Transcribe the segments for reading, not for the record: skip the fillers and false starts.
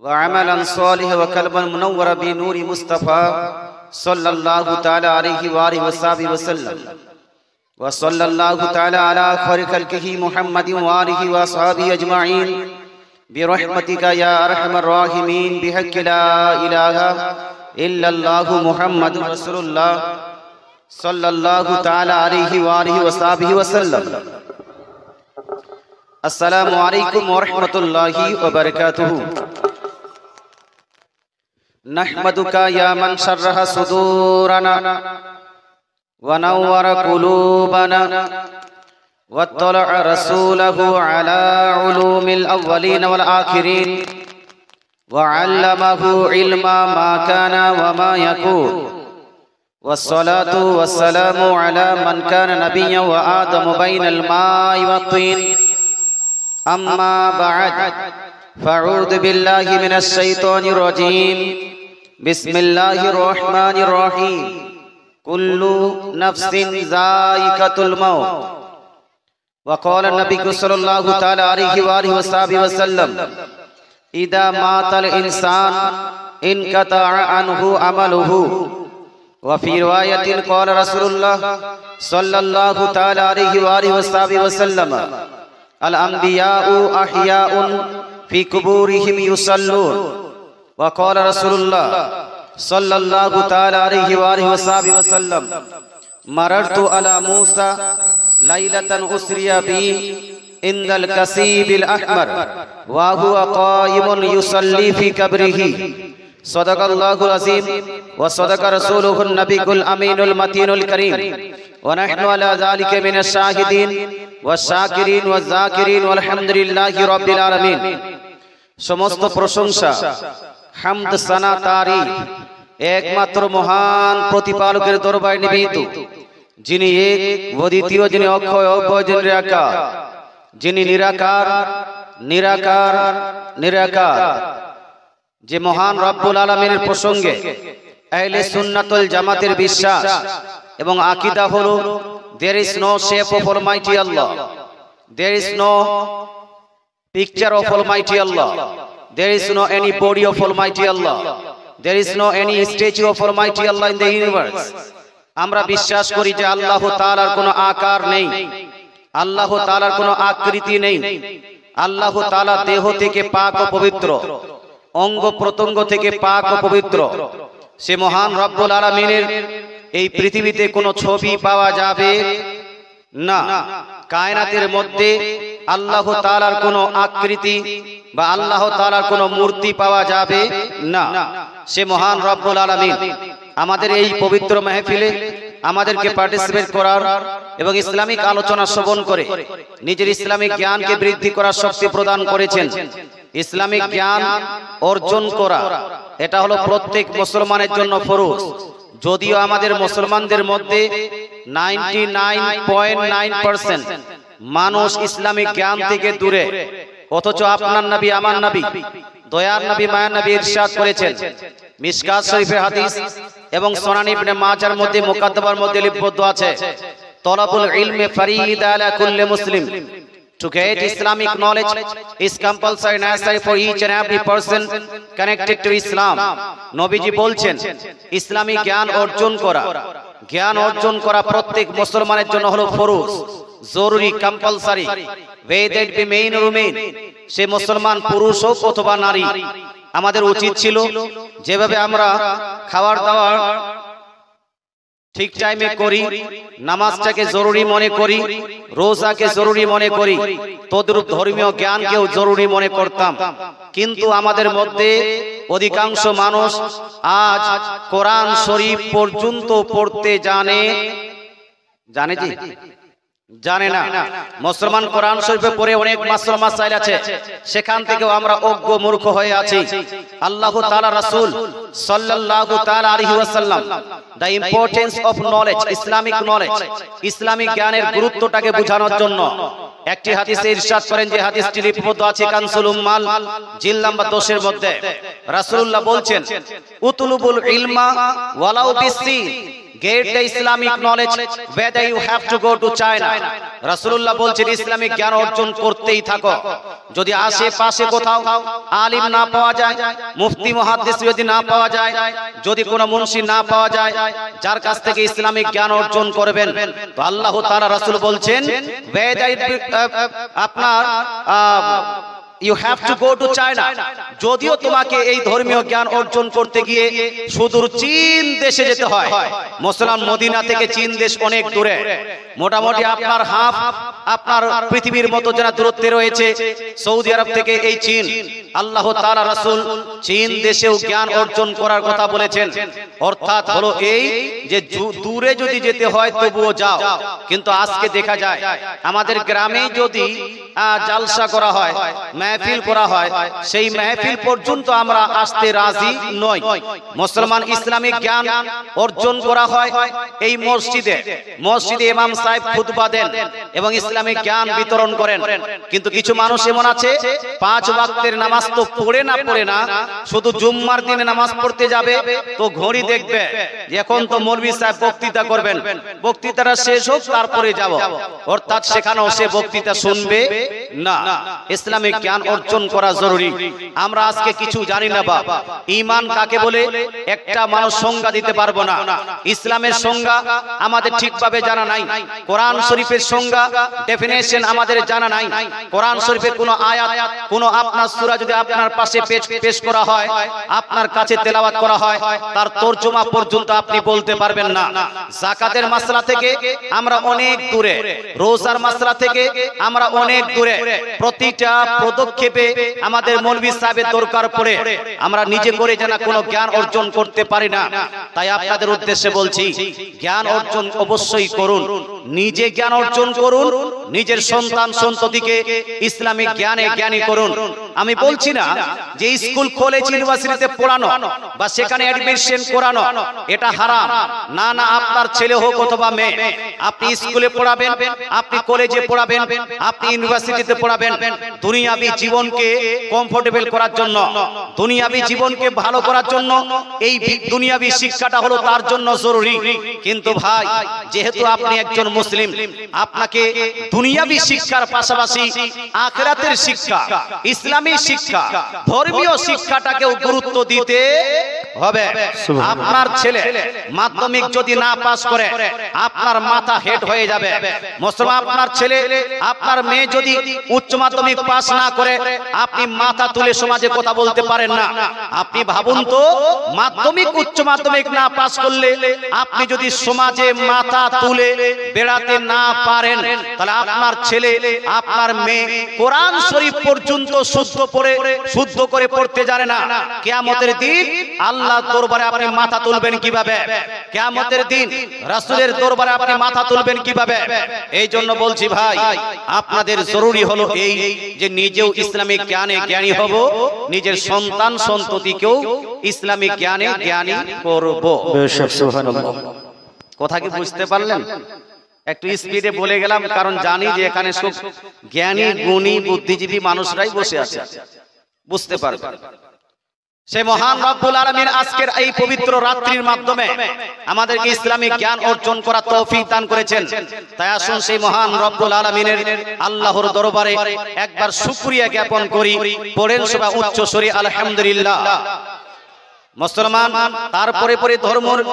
وعملا صالحا وقلبا منورا بنور مصطفى صلى الله تعالى عليه وآله وصحبه وسلم وصلى الله تعالى على خير خلقه محمد وآله وصحبه أجمعين برحمتك يا أرحم الراحمين بحق لا إله إلا الله محمد رسول الله صلى الله تعالى عليه وآله وصحبه وسلم. السلام عليكم ورحمة الله وبركاته. نحمدك يا من شرح صدورنا ونور قلوبنا واطلع رسوله على علوم الأولين والآخرين وعلمه علم ما كان وما يكون والصلاة والسلام على من كان نبيا وآدم بين الماء والطين. أما بعد فأعوذ بالله من الشيطان الرجيم. بسم الله الرحمن الرحيم. كل نفس ذائقة الموت. وقال النبي صلى الله تعالى عليه وآله وصحبه وسلم إذا مات الإنسان انقطع عنه عمله. وفي رواية قال رسول الله صلى الله تعالى عليه وآله وصحبه وسلم الأنبياء أحياء في قبورهم يصلون. وقال رسول الله صلى الله تعالى عليه وآله وصحبه وسلم مررت على موسى ليلة أسري بي عند الكثيب الأحمر وهو قائم يصلي في قبره. صدق الله العظيم وصدق رسوله النبي الأمين المتين الكريم ونحن على ذلك من الشاهدين والشاكرين والذاكرين والحمد لله رب العالمين. সমস্ত প্রশংসা হামদ সানা তারিফ একমাত্র মহান প্রতিপালকের দরবারে নিবেদিত, যিনি এক অদ্বিতীয়, যিনি অক্ষয় অব্যয়, যিনি নিরাকার, যিনি নিরাকার নিরাকার নিরাকার। যে মহান রব্বুল আলামিনের প্রসঙ্গে আহলে সুন্নাতুল জামাতের বিশ্বাস এবং আকীদা হলো there is no shape of Almighty Allah, there is no picture of Almighty Allah, there is no any body of Almighty Allah, there is no any statue of Almighty Allah in the universe. আমরা বিশ্বাস করি যে আল্লাহ তাআলার কোনো আকার নেই, আল্লাহ তাআলার কোনো আকৃতি নেই। আল্লাহ তাআলা দেহ থেকে পাক ও পবিত্র, অঙ্গ প্রত্যঙ্গ থেকে পাক ও পবিত্র। সে মহান রব্বুল আলামিনের এই পৃথিবীতে কোনো ছবি পাওয়া যাবে না। কায়নাতের মধ্যে আল্লাহ তাআলার কোনো আকৃতি বা আল্লাহ তাআলার কোনো মূর্তি পাওয়া যাবে না। সে মহান রব্বুল আলামিন আমাদের এই পবিত্র মাহফিলে আমাদেরকে পার্টিসিপেট করার এবং ইসলামিক আলোচনা শ্রবণ করে নিজের ইসলামিক জ্ঞানকে বৃদ্ধি করার শক্তি প্রদান করেছেন। ইসলামিক জ্ঞান অর্জন করা এটা হলো প্রত্যেক মুসলমানের জন্য ফরজ। যদিও আমাদের মুসলমানদের মধ্যে 99.9% মানুষ ইসলামিক জ্ঞান থেকে দূরে, অথচ আপনার নবী আমার নবী দয়ার নবী মায়ার নবী ইরশাদ করেছেন, মিশকাত শরীফের হাদিস এবং সুনান ইবনে মাজার মধ্যে মুকাদ্দমার মধ্যে লিপিবদ্ধ আছে, তলাবুল ইলমি ফরিদা আলা কুল্লি মুসলিম. To get Islamic knowledge is compulsory necessary for each and every person connected to Islam. নবীজি বলছেন ইসলামী জ্ঞান অর্জন করা প্রত্যেক মুসলমানের জন্য হলো ফরজ, জরুরি, compulsory, whether it be male or female, সে মুসলমান পুরুষ হোক অথবা নারী। আমাদের উচিত ছিল যেভাবে আমরা খাবার দাবার ঠিক টাইমে করি, নামাজটাকে জরুরি মনে করি, রোজাকে জরুরি মনে করি, তদ্রূপ ধর্মীয় জ্ঞানকেও জরুরি মনে করতাম। কিন্তু আমাদের মধ্যে অধিকাংশ মানুষ আজ কোরআন শরীফ পর্যন্ত পড়তে জানে জি জানে না। মুসলমান কোরআন শরীফে পড়ে অনেক মাসাইল আছে, সেখান থেকেও আমরা অজ্ঞ মূর্খ হয়ে আছি। আল্লাহ তাআলা রাসূল সাল্লাল্লাহু তাআলা আলাইহি ওয়াসাল্লাম the importance of knowledge, Islamic knowledge, Islamic জ্ঞানের গুরুত্বটাকে বোঝানোর জন্য একটি হাদিসে ইরশাদ করেন, যে হাদিসটি লিপিবদ্ধ আছে কানসুল উম্মাল জিল নাম্বার 10 এর মধ্যে। রাসূলুল্লাহ বলছেন, উতুলুবুল ইলমা ওয়ালাউ BC get the Islamic knowledge whether you have to go to China. রাসূলুল্লাহ বলছেন ইসলামিক জ্ঞান অর্জন করতেই থাকো। যদি আশেপাশে কোথাও আলিম না পাওয়া যায়, মুফতি মুহাদ্দিস যদি না পাওয়া যায়, যদি কোনো মুন্সি না পাওয়া যায় যার কাছ থেকে ইসলামিক জ্ঞান অর্জন করবেন, তো আল্লাহ তাআলা রাসূল বলছেন আপনার you have to go to China. যদিও তোমাকে এই ধর্মীয় জ্ঞান অর্জন করতে গিয়ে সুদূর চীন দেশে যেতে হয়। মুসলমান মদিনা থেকে চীন দেশ অনেক দূরে, মোটামুটি আপনার আপনার পৃথিবীর মতো যারা দূরত্বে রয়েছে সৌদি আরব থেকে এই চীন, আল্লাহ তাআলা রাসূল চীন দেশেও জ্ঞান অর্জন করার কথা বলেছেন। অর্থাৎ হলো এই যে দূরে যদি যেতে হয় তবুও যাও। কিন্তু আজকে দেখা যায় আমাদের গ্রামে যদি জালসা করা হয়, মাহফিল করা হয়, সেই মাহফিল পর্যন্ত আমরা আসতে রাজি নই। মুসলমান ইসলামিক জ্ঞান অর্জন করা হয় এই মসজিদে ইমাম সাহেব খুতবা দেন এবং ইসলামিক জ্ঞান বিতরণ করেন। কিন্তু কিছু মানুষ এমন আছে 5 ওয়াক্তের নামাজ তো পড়ে না, শুধু জুম্মার দিনে নামাজ পড়তে যাবে তো ঘড়ি দেখবে এখন তো মৌলভী সাহেব বক্তৃতা করবেন, বক্তৃতাটা শেষ হোক তারপরে যাব, অর্থাৎ সেখানেও সে বক্তৃতা শুনবে না। ইসলামিক জ্ঞান অর্জন করা জরুরি। আমরা আজকে কিছু জানি না বাবা, ঈমান কাকে বলে একটা মানুষ সংজ্ঞা দিতে পারবো না। ইসলামের সংজ্ঞা আমাদের ঠিকভাবে জানা নাই। কোরআন শরীফের সংজ্ঞা ডেফিনেশন আমাদের জানা নাই। কোরআন শরীফের কোন আয়াত, কোন আপনার সূরা যদি আপনার পাশে পেশ করা হয়, আপনার কাছে তেলাওয়াত করা হয়, তার তরজমা পর্যন্ত আপনি বলতে পারবেন না। যাকাতের মাসলা থেকে আমরা অনেক দূরে, রোজার মাসলা থেকে আমরা অনেক দূরে। প্রতিটা পদক্ষেপে আমাদের মৌলভী সাহেবের দরকার পড়ে। আমরা নিজে করে যেন কোনো জ্ঞান অর্জন করতে পারি না। তাই আপনাদের উদ্দেশ্যে বলছি, জ্ঞান অর্জন অবশ্যই করুন, নিজে জ্ঞান অর্জন করুন, নিজের সন্তান সন্ততিকে ইসলামিক জ্ঞানে জ্ঞানী করুন। আমি বলছি না যে স্কুল কলেজ ইউনিভার্সিটিতে পড়ানো বা সেখানে অ্যাডমিশন করানো এটা হারাম, না না। আপনার ছেলে হোক অথবা মেয়ে, আপনি স্কুলে পড়াবেন, আপনি কলেজে পড়াবেন, আপনি ইউনিভার্সিটিতে পড়াবেন, দুনিয়াবী জীবনকে কমফোর্টেবল করার জন্য, দুনিয়াবী জীবনকে ভালো করার জন্য এই দুনিয়াবী শিক্ষাটা হলো তার জন্য জরুরি। কিন্তু ভাই, যেহেতু আপনি একজন মুসলিম, আপনাকে দুনিয়াবী শিক্ষার পাশাপাশি আখিরাতের শিক্ষা, ইসলামী শিক্ষা, ধর্মীয় শিক্ষাটাকেও গুরুত্ব দিতে হবে। আপনার ছেলে মাধ্যমিক যদি না পাস করে আপনার মাথা হেড হয়ে যাবে। মুসলমান আপনার ছেলে, আপনার মেয়ে যদি উচ্চ মাধ্যমিক পাস না করে আপনি মাথা তুলে সমাজে কথা বলতে পারেন না। আপনি ভাবুন তো, মাধ্যমিক উচ্চ মাধ্যমিক না পাস করলে আপনি যদি সমাজে মাথা তুলে বেড়াতে না পারেন, তাহলে আপনার ছেলে, আপনার মেয়ে কোরআন শরীফ পর্যন্ত শুদ্ধ করে পড়তে জানে না। কিয়ামতের দিন আল্লাহর দরবারে আপনি মাথা তুলবেন কিভাবে? কিয়ামতের দিন রাসূলের দরবারে আপনি মাথা তুলবেন কিভাবে? এই জন্য বলছি ভাই, আপনাদের জরুরি হলো এই যে নিজেও ইসলামিক জ্ঞানে জ্ঞানী হব, নিজের সন্তান সন্ততিকেও ইসলামিক জ্ঞানে জ্ঞানী করব। সুবহানাল্লাহ। কথা কি বুঝতে পারলেন? একটু স্পিডে বলে গেলাম, কারণ জানি যে এখানে সব জ্ঞানী গুণী বুদ্ধিজীবী মানুষরাই বসে আছে, বুঝতে পারবে। সেই মহান রব্বুল আলামিন আজকের এই পবিত্র রাত্রির মাধ্যমে আমাদেরকে ইসলামিক জ্ঞান অর্জন করার তৌফিক দান করেছেন। তাই আসুন সেই মহান রব্বুল আলামিনের আল্লাহর দরবারে একবার শুকরিয়া জ্ঞাপন করি। পড়েন সবাই উচ্চ স্বরে আলহামদুলিল্লাহ। মুসলমান, তারপরে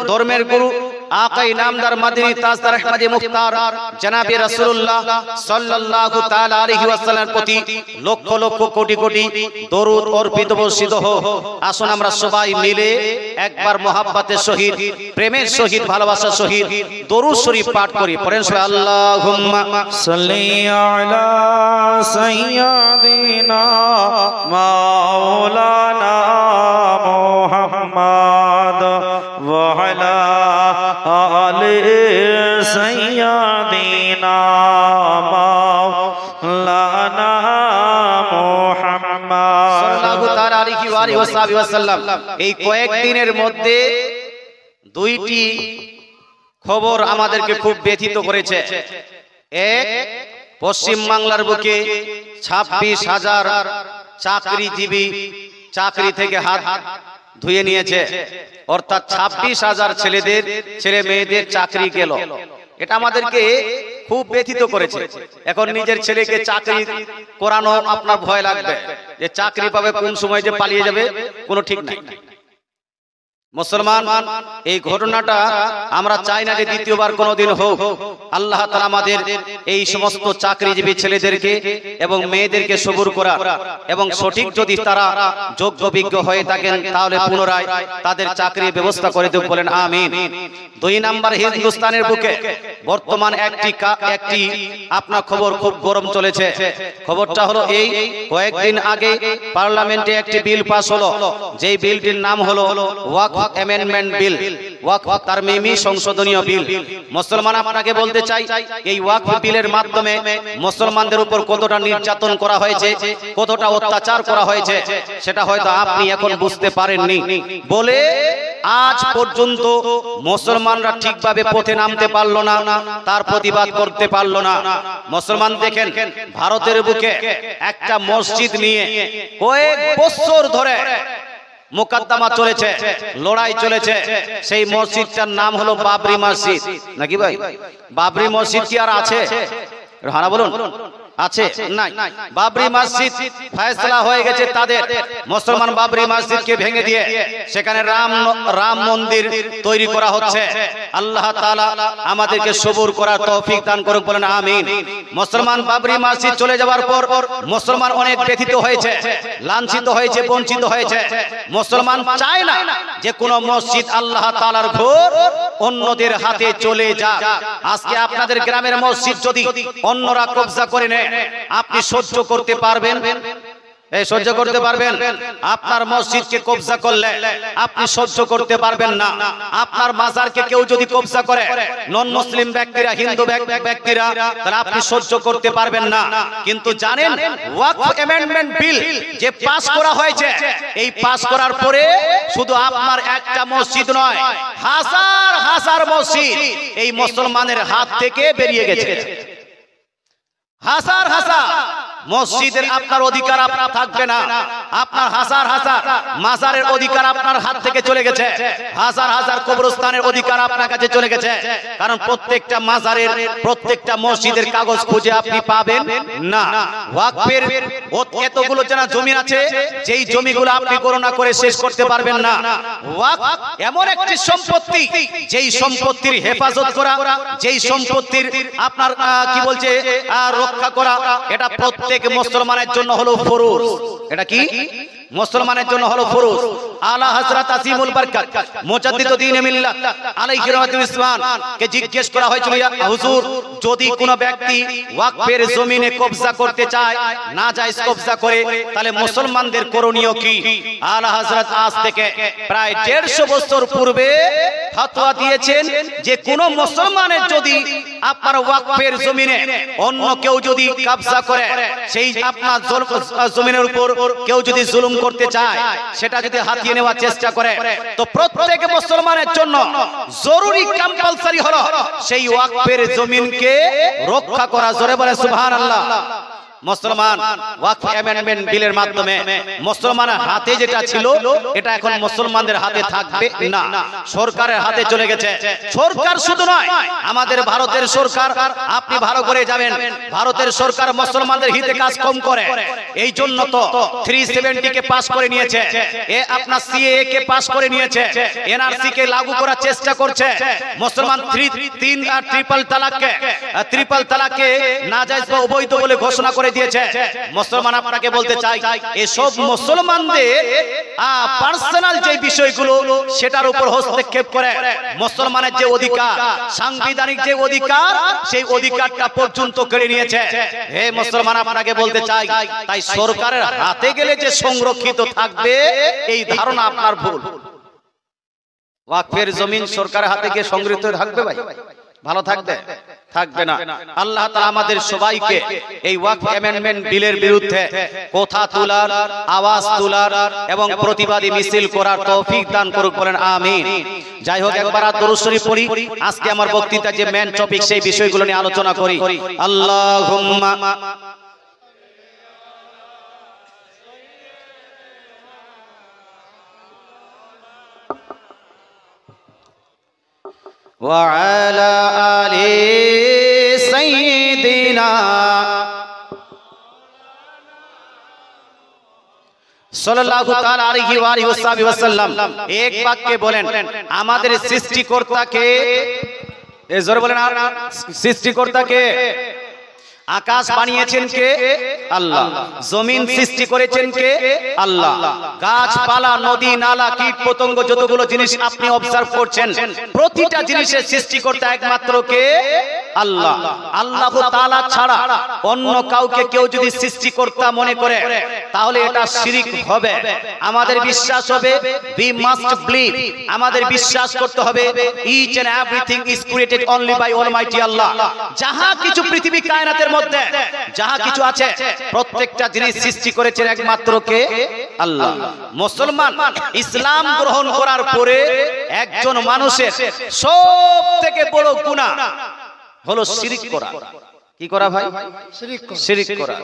ধর্মের গুরু আকাই নামদার মাদিনী তাজদার আহমদী মুখতার জনাবে রাসূলুল্লাহ সাল্লাল্লাহু তাআলা আলাইহি ওয়াসাল্লামের প্রতি লক্ষ লক্ষ কোটি কোটি দরুদ অর্পিত বর্ষিত হোক। আসুন আমরা সবাই মিলে একবার মহব্বতের সহিত, প্রেমের সহিত, ভালোবাসার সহিত দরুদ শরীফ পাঠ করি। পড়েন সবাই আল্লাহুম্মা সাল্লি আলা সাইয়্যিদিনা মাওলানা মুহাম্মদ ওয়া আলা আলি সাইয়্যিদিনা মাওলানা মুহাম্মদ সাল্লাল্লাহু তাআলা আলাইহি ওয়া সাল্লাম। এই কয়েকদিনের মধ্যে দুইটি খবর আমাদেরকে খুব ব্যথিত করেছে। এক, পশ্চিম বাংলার বুকে 26,000 চাকরিজীবী চাকরি থেকে হাত ধুয়ে নিয়েছে, অর্থাৎ 26,000 ছেলে মেয়েদের চাকরি গেল। এটা আমাদেরকে খুব ব্যথিত করেছে। এখন নিজের ছেলেকে চাকরি করানো আপনার ভয় লাগবে যে চাকরি পাবে কোন সময় যে পালিয়ে যাবে কোনো ঠিক নাই। মুসলমান, এই ঘটনাটা আমরা চাই না যে দ্বিতীয়বার কোনোদিন হোক। আল্লাহ তাআলা আমাদের এই সমস্ত চাকরিজীবী ছেলেদেরকে এবং মেয়েদেরকে সবুর করা এবং সঠিক যদি তারা যোগ্য বিজ্ঞ হয়ে থাকেন তাহলে পুনরায় তাদের চাকরির ব্যবস্থা করে দেব, বলেন আমিন। 2 নাম্বার, হিন্দুস্তানের বুকে বর্তমান একটি আপনার খবর খুব গরম চলেছে। খবরটা হলো এই, কয়েকদিন আগে পার্লামেন্টে একটি বিল পাস হলো, যেই বিলটির নাম হলো ওয়াকফ অ্যামেন্ডমেন্ট বিল, ওয়াকফ তারমিমি সংশোধনীয় বিল। মুসলমান, আপনাকে বলতে চাই এই ওয়াকফ বিলের মাধ্যমে মুসলমানদের উপর কতটা নির্যাতন করা হয়েছে, কতটা অত্যাচার করা হয়েছে সেটা হয়তো আপনি এখন বুঝতে পারেননি বলে আজ পর্যন্ত মুসলমানরা ঠিকভাবে পথে নামতে পারলো না, তার প্রতিবাদ করতে পারলো না। মুসলমান দেখেন, ভারতের বুকে একটা মসজিদ নিয়ে কয়েক বছর ধরে মোকদ্দমা চলেছে, লড়াই চলেছে। সেই মসজিদটার নাম হলো বাবরি মসজিদ, নাকি ভাই? বাবরি মসজিদ কি আর আছে? হানা বলুন, আছে? নাই। বাবরি মসজিদ ফয়সালা হয়ে গেছে তাদের। মুসলমান বাবরি মসজিদকে ভেঙে দিয়ে সেখানে রাম মন্দির তৈরি করা হচ্ছে। আল্লাহ তাআলা আমাদেরকে সবুর করার তৌফিক দান করুক, বলেন আমিন। মুসলমান, বাবরি মসজিদ চলে যাওয়ার পর মুসলমান অনেক ব্যথিত হয়েছে, লাঞ্ছিত হয়েছে, বঞ্চিত হয়েছে। মুসলমান চায় না যে কোন মসজিদ আল্লাহ তাআলার ঘর অন্যদের হাতে চলে যাক। আজকে আপনাদের গ্রামের মসজিদ যদি অন্যরা কবজা করে নেয়, আপনি সহ্য করতে পারবেন? সহ্য করতে পারবেন? আপনার মসজিদকে কবজা করলে আপনি সহ্য করতে পারবেন না। আপনার মাজারকে কেউ যদি কবজা করে, নন মুসলিম ব্যক্তিরা, হিন্দু ব্যক্তিরা, তাহলে আপনি সহ্য করতে পারবেন না। কিন্তু জানেন, ওয়াকফ অ্যামেন্ডমেন্ট বিল যে পাস করা হয়েছে, এই পাস করার পরে শুধু আপনার একটা মসজিদ নয়, হাজার হাজার মসজিদ এই মুসলমানের হাত থেকে বেরিয়ে গেছে। হাজার হাজার মসজিদের আপনার অধিকার আপনার থাকবে না। আপনার হাজার হাজার মাজারের অধিকার আপনার হাত থেকে চলে গেছে, হাজার হাজার কবরস্থানের অধিকার আপনার কাছে চলে গেছে। কারণ প্রত্যেকটা মাজারের, প্রত্যেকটা মসজিদের কাগজ খুঁজে আপনি পাবেন না। ওয়াকফের এতগুলো জানা জমি আছে, যেই জমিগুলো আপনি গণনা করে শেষ করতে পারবেন না। ওয়াকফ এমন একটি সম্পত্তি, যেই সম্পত্তির হেফাজত করা, যেই সম্পত্তির আপনার কি বলছে রক্ষা করা, এটা প্রত্যেক মুসলমানের জন্য হলো ফরজ। এটা কি? মুসলমানের জন্য হলো ফরজ। আলা হযরত আসিমুল বরকত মুজাদ্দিদ দ্বীন মিল্লাত আলাইহি রাহমাতুল ইসলাম কে জিজ্ঞেস করা হয়েছিল, ইয়া হুজুর, যদি কোনো ব্যক্তি ওয়াকফের জমিনে কবজা করতে চায়, নাজায়েজ কবজা করে, তাহলে মুসলমানদের করণীয় কি? আলা হযরত আজ থেকে প্রায় 150 বছর পূর্বে ফতোয়া দিয়েছেন যে কোন মুসলমানের যদি আপনার ওয়াকফের জমিনে অন্য কেউ যদি কবজা করে, সেই আপনার জমিনের উপর কেউ যদি জুলুম করতে চায়, সেটা যদি হাতিয়ে নেওয়ার চেষ্টা করে, তো প্রত্যেক মুসলমানের জন্য জরুরি কম্পালসারি হলো সেই ওয়াকফের জমিনকে রক্ষা করা। জোরে বলে সুবহানাল্লাহ। মুসলমান, ওয়াকফ অ্যামেন্ডমেন্ট বিলের মাধ্যমে মুসলমানের হাতে যেটা ছিল, এটা এখন মুসলমানদের হাতে থাকবে না, সরকারের হাতে চলে গেছে। সরকার শুধু নয়, আমাদের ভারতের সরকার, আপনি ভালো করে যাবেন, ভারতের সরকার মুসলমানদের হিতে কাজ কম করে। এই জন্য তো 370 কে পাস করে নিয়েছে, আপনার সিএএ কে পাস করে নিয়েছে, এনআরসি কে লাগু করার চেষ্টা করছে। মুসলমান 3 আর ট্রিপল তালাককে নাজায়েজ বা অবৈধ বলে ঘোষণা করে দিয়েছে। মুসলমান, আপনাকে বলতে চাই, এসব মুসলমানদের পার্সোনাল যে বিষয়গুলো, সেটার উপর হস্তক্ষেপ করে মুসলমানের যে অধিকার, সাংবিধানিক যে অধিকার, সেই অধিকারটা পর্যন্ত কেড়ে নিয়েছে। হে মুসলমান, আপনাকে বলতে চাই, তাই সরকারের হাতে গেলে যে সংরক্ষিত থাকবে, এই ধারণা আপনার ভুল। ওয়াকফের জমিন সরকারের হাতে গিয়ে সংরক্ষিত থাকবে ভাই? ভালো থাকবে? থাকবে না। আল্লাহ তাআলা আমাদের সবাইকে এই ওয়াকফ অ্যামেন্ডমেন্ট বিলের বিরুদ্ধে কথা তোলার, আওয়াজ তোলার এবং প্রতিবাদী মিছিল করার তৌফিক দান করুক, বলেন আমিন। যাই হোক, একবার দরুদ শরীফ পড়ি। আজকে আমার বক্তৃতা যে মেন টপিক, সেই বিষয়গুলো নিয়ে আলোচনা করি। আল্লাহুম্মা ওয়া আলা আলি সাইয়্যিদিনা সাল্লাল্লাহু তাআলা আলাইহি ওয়া আলিহি ওয়াসাল্লাম এক বাক্যে বলেন আমাদের সৃষ্টিকর্তাকে, এই জোরে বলেন সৃষ্টিকর্তাকে। আকাশ বানিয়েছেন কে? আল্লাহ। জমিন সৃষ্টি করেছেন কে? আল্লাহ। গাছপালা, নদী, নালা, কীট পতঙ্গ, যতগুলো জিনিস আপনি অবজার্ভ করছেন, প্রতিটা জিনিসের সৃষ্টিকর্তা একমাত্র কে? আল্লাহ। আল্লাহ তাআলা ছাড়া অন্য কাউকে কেউ যদি সৃষ্টিকর্তা মনে করে তাহলে এটা শিরক হবে। আমাদের বিশ্বাস হবে we must believe, আমাদের বিশ্বাস করতে হবে each and everything is created only by Almighty Allah। যাহা কিছু পৃথিবী কায়নাতের মধ্যে যাহা কিছু আছে প্রত্যেকটা জিনিস সৃষ্টি করেছেন একমাত্র কে? আল্লাহ। মুসলমান ইসলাম গ্রহণ করার পরে একজন মানুষের সবথেকে বড় গুনাহ হলো শিরক করা। কি করা ভাই? শিরক করা।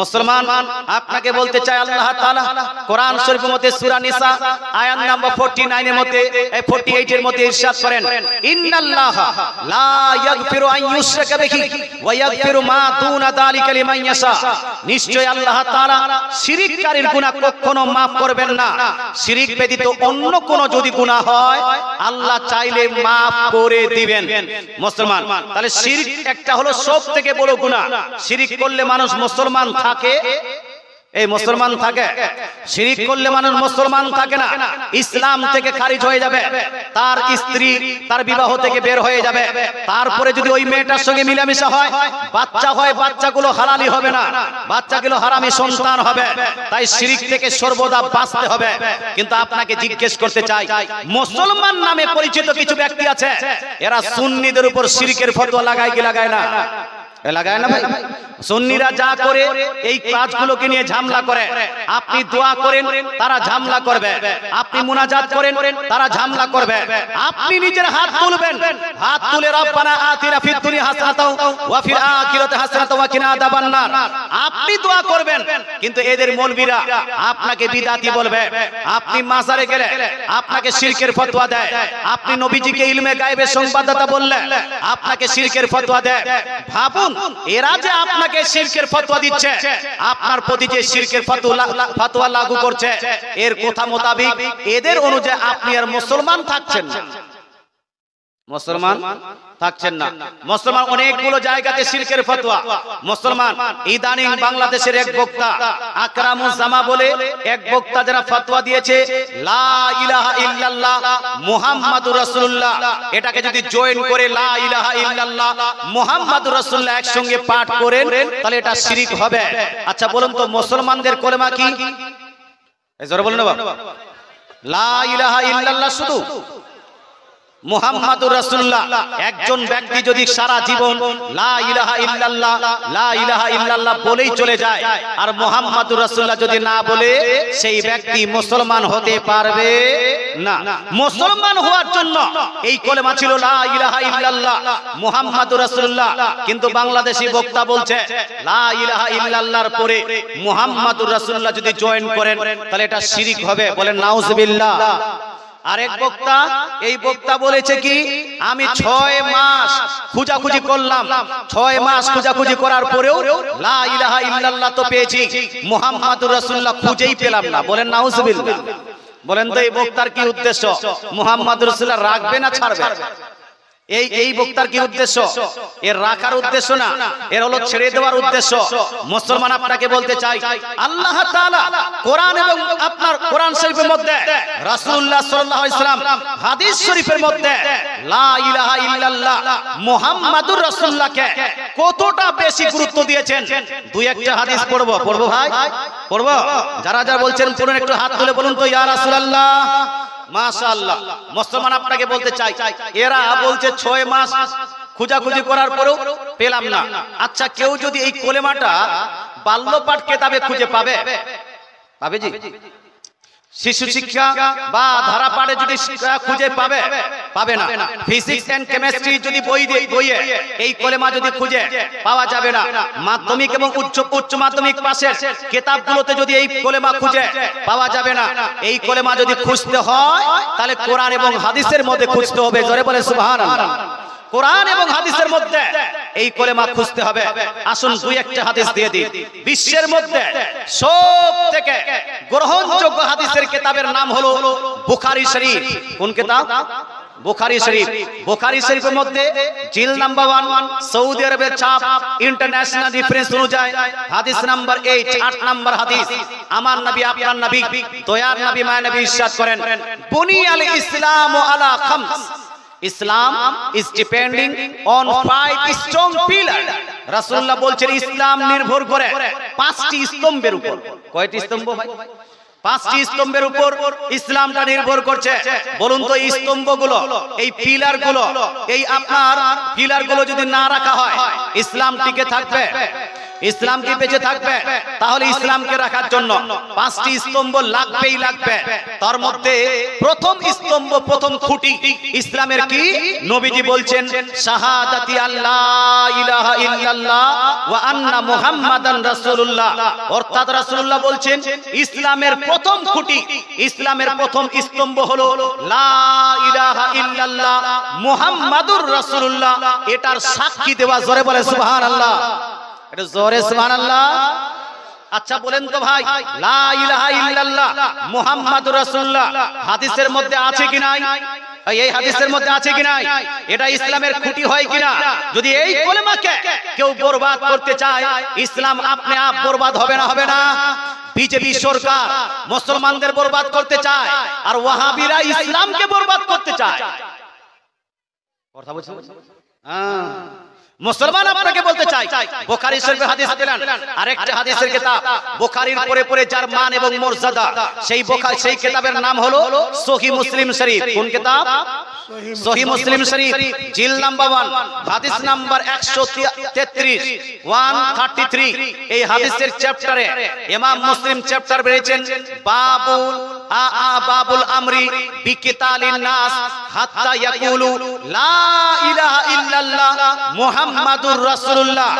মুসলমান আপনাকে বলতে চাই আল্লাহ তাআলা কোরআন শরীফের মধ্যে সূরা নিসা আয়াত নাম্বার 49 এর মধ্যে 48 এর মধ্যে ইরশাদ করেন ইন্নাল্লাহা লা ইয়াগফিরু আন ইউশরাকা বিহি ওয়া ইয়াগফিরু মা দুনা যালিকা লিমান ইয়াশা। নিশ্চয় আল্লাহ তাআলা শিরককারীর গুনাহ কখনো maaf করবেন না। শিরক ব্যতীত অন্য কোন যদি গুনাহ হয় আল্লাহ চাইলে maaf করে দিবেন। মুসলমান তাহলে শিরক একটা হলো সবথেকে বড় গুনাহ। শিরক করলে মানুষ মুসলমান থাকে? এই মুসলমান থাকে? শিরক করলে মানুষ মুসলমান থাকে না, ইসলাম থেকে খারিজ হয়ে যাবে, তার স্ত্রী তার বিবাহ থেকে বের হয়ে যাবে। তারপরে যদি ওই মেয়েটার সঙ্গে মিলামিশা হয়, বাচ্চা হয়, বাচ্চাগুলো হালালি হবে না, বাচ্চাগুলো হারামি সন্তান হবে। তাই শিরক থেকে সর্বদা বাঁচতে হবে। কিন্তু আপনাকে জিজ্ঞেস করতে চাই, মুসলমান নামে পরিচিত কিছু ব্যক্তি আছে, এরা সুন্নিদের উপর শিরকের ফতোয়া লাগায় কি লাগায় না? লাগায় না ভাই? সুন্নিরা যা করে এই কাজগুলোকে নিয়ে ঝামেলা করে। আপনি দোয়া করেন তারা ঝামেলা করবে, আপনি মুনাজাত করেন তারা ঝামেলা করবে। আপনি নিজের হাত তুলবেন, হাত তুলে রব্বানা আতিনা ফিদ দুনিয়া হাসানাতাও ওয়া ফিল আখিরাতি হাসানাতাও ওয়া কিনা আযাবান নার আপনি দোয়া করবেন। কিন্তু এদের মৌলবীরা আপনাকে বিদআতি বলবে, আপনি মাজারে গেলে আপনাকে শিরকের ফতোয়া দেয়, আপনি নবীজিকে ইলমে গায়েবের সংবাদদাতা বললে আপনাকে শিরকের ফতোয়া দেয়। ভাবুন এরা যে আপনাকে শিরকের ফতোয়া দিচ্ছে, আপনার প্রতি যে শিরকের ফতোয়া লাগু করছে, এর কথা মোতাবেক এদের অনুযায়ী আপনি আর মুসলমান থাকছেন না, মুসলমান থাকছেন না। মুসলমান অনেকগুলো জায়গাতে শিরকের ফতোয়া। মুসলমান ইদানিং বাংলাদেশের এক বক্তা আকরামুজ্জামা বলে এক বক্তা যারা ফতোয়া দিয়েছে লা ইলাহা ইল্লাল্লাহ মুহাম্মাদুর রাসূলুল্লাহ, এটাকে যদি জয়েন করে লা ইলাহা ইল্লাল্লাহ মুহাম্মাদুর রাসূলুল্লাহ একসঙ্গে পাঠ করেন তাহলে এটা শিরক হবে। আচ্ছা বলুন তো মুসলমানদের কলেমা কি? এই জোরে বলুন না বাবা। লা ইলাহা ইল্লাল্লাহ শুধু, মুহাম্মাদুর রাসূলুল্লাহ। একজন ব্যক্তি যদি সারা জীবন লা ইলাহা ইল্লাল্লাহ লা ইলাহা ইল্লাল্লাহ বলেই চলে যায় আর মুহাম্মাদুর রাসূলুল্লাহ যদি না বলে, সেই ব্যক্তি মুসলমান হতে পারবে না। মুসলমান হওয়ার জন্য এই কলেমা ছিল লা ইলাহা ইল্লাল্লাহ মুহাম্মাদুর রাসূলুল্লাহ। কিন্তু বাংলাদেশী বক্তা বলছে লা ইলাহা ইল্লাল্লাহর পরে মুহাম্মাদুর রাসূলুল্লাহ যদি জয়েন করেন তাহলে এটা শিরক হবে। বলেন নাউজুবিল্লাহ। আরেক বক্তা, এই বক্তা বলেছে কি আমি 6 মাস খোঁজাখুঁজি করলাম, 6 মাস খোঁজাখুঁজি করার পরেও লা ইলাহা ইল্লাল্লাহ তো পেয়েছি, মুহাম্মাদুর রাসূলুল্লাহ খুঁজেই পেলাম না। বলেন নাউজুবিল্লাহ। বলেন তো এই বক্তার কি উদ্দেশ্য? মুহাম্মাদুর রাসূলুল্লাহ রাখবে না ছাড়বে? এই বক্তার কি উদ্দেশ্য? এর রাখার উদ্দেশ্য না, এর হলো ছেড়ে দেওয়ার উদ্দেশ্য। মুসলমান আপনাকে বলতে চাই আল্লাহ তাআলা কোরআন এবং আপনার কোরআন শরীফের মধ্যে রাসূলুল্লাহ সাল্লাল্লাহু আলাইহি ওয়াসাল্লাম হাদিস শরীফের মধ্যে লা ইলাহা ইল্লাল্লাহ মুহাম্মাদুর রাসূলুল্লাহকে কতটা বেশি গুরুত্ব দিয়েছেন। দুই একটা হাদিস পড়বো ভাই, পড়বো। যারা যারা বলছেন পড়ুন, একটু হাত তুলে বলুন তো ইয়া রাসূলুল্লাহ। মাশাআল্লাহ। মুসলমান আপনাকে বলতে চাই এরা বলছে 6 মাস খোঁজাখুঁজি করার পরেও পেলাম না। আচ্ছা কেউ যদি এই কলেমাটা বাল্যপাঠ কিতাবে খুঁজে পাবে? পাবে জি? শিশু শিক্ষা বা ধারাপাঠে যদি খুঁজে পাবে না। ফিজিক্স এন্ড কেমিস্ট্রি যদি বইয়ে এই কলেমা যদি খুঁজে পাওয়া যাবে না। মাধ্যমিক এবং উচ্চ মাধ্যমিক পাশের কিতাবগুলোতে যদি এই কলেমা খুঁজে পাওয়া যাবে না। এই কলেমা যদি খুঁজতে হয় তাহলে কোরআন এবং হাদিসের মধ্যে খুঁজতে হবে। জোরে বলে সুবহানাল্লাহ। কোরআন এবং হাদিসের মধ্যে এই কলেমা খুঁজতে হবে। আসুন দুই একটা হাদিস দিয়ে দিই। বিশ্বের মধ্যে সবথেকে গ্রহণযোগ্য হাদিসের কিতাবের নাম হলো বুখারী শরীফ। কোন কিতাব? বুখারী শরীফ। বুখারী শরীফের মধ্যে জিল নাম্বার 1 সৌদি আরবের ছাপ ইন্টারন্যাশনাল রেফারেন্স অনুযায়ী হাদিস নাম্বার 8 8 নাম্বার হাদিস। আমার নবী আপনার নবী দয়ার নবী মায় নবী ইরশাদ করেন, বুনিয়াল ইসলামু আলা খামস, ইসলাম is depending on 5 strong pillars। রাসূলুল্লাহ বলছেন ইসলাম নির্ভর করে 5টি স্তম্ভের উপর। কয়টি স্তম্ভ ভাই? 5টি স্তম্ভের উপর ইসলামটা নির্ভর করছে। বলুন তো এই স্তম্ভগুলো, এই পিলারগুলো, এই আপনার পিলারগুলো যদি না রাখা হয় ইসলাম টিকে থাকবে? ইসলাম কি বেঁচে থাকবে? তাহলে ইসলামকে রাখার জন্য 5টি স্তম্ভ লাগবেই লাগবে। তার মধ্যে প্রথম স্তম্ভ, প্রথম খুঁটি ইসলামের কি? নবীজি বলছেন শাহাদাতি আল্লাহ ইলাহা ইল্লাল্লাহ ওয়া আন্না মুহাম্মাদান রাসূলুল্লাহ। অর্থাৎ রাসূলুল্লাহ বলছেন ইসলামের প্রথম খুঁটি, ইসলামের প্রথম স্তম্ভ হলো লা ইলাহা ইল্লাল্লাহ মুহাম্মাদুর রাসূলুল্লাহ। এটার সাক্ষী দেওয়া। জোরে বলে সুবহানাল্লাহ। এটা জোরে সুবহানাল্লাহ। আচ্ছা বলেন তো ভাই, লা ইলাহা ইল্লাল্লাহ মুহাম্মাদুর রাসূলুল্লাহ হাদিসের মধ্যে আছে কি নাই? এই হাদিসের মধ্যে আছে কি নাই? এটা ইসলামের খুঁটি হয় কিনা? যদি এই কলেমাকে কেউ বরবাদ করতে চায়, ইসলাম আপনি আপ বরবাদ হবে না? হবে না? বিজেপি সরকার মুসলমানদের বরবাদ করতে চায় আর ওয়াহাবিরা ইসলামকে বরবাদ করতে চায়। কথা বলছেন? মুসলমান আপনাকে বলতে চাই বুখারী শরীফের হাদিস পেলেন। আরেকটা হাদিসের কিতাব বুখারীর পরে পরে যার মান এবং মর্যাদা, সেই কিতাবের নাম হলো সহিহ মুসলিম শরীফ। কোন কিতাব? সহিহ মুসলিম শরীফ, জিল নাম্বার 1 হাদিস নাম্বার 133 133। এই হাদিসের চ্যাপ্টারে ইমাম মুসলিম চ্যাপ্টার বেরিয়েছেন বাবুল আমরি বিকিতালিন নাস হাত্তা ইয়াকুলু লা ইলাহা ইল্লাল্লাহ মুহাম্মাদুর রাসূলুল্লাহ।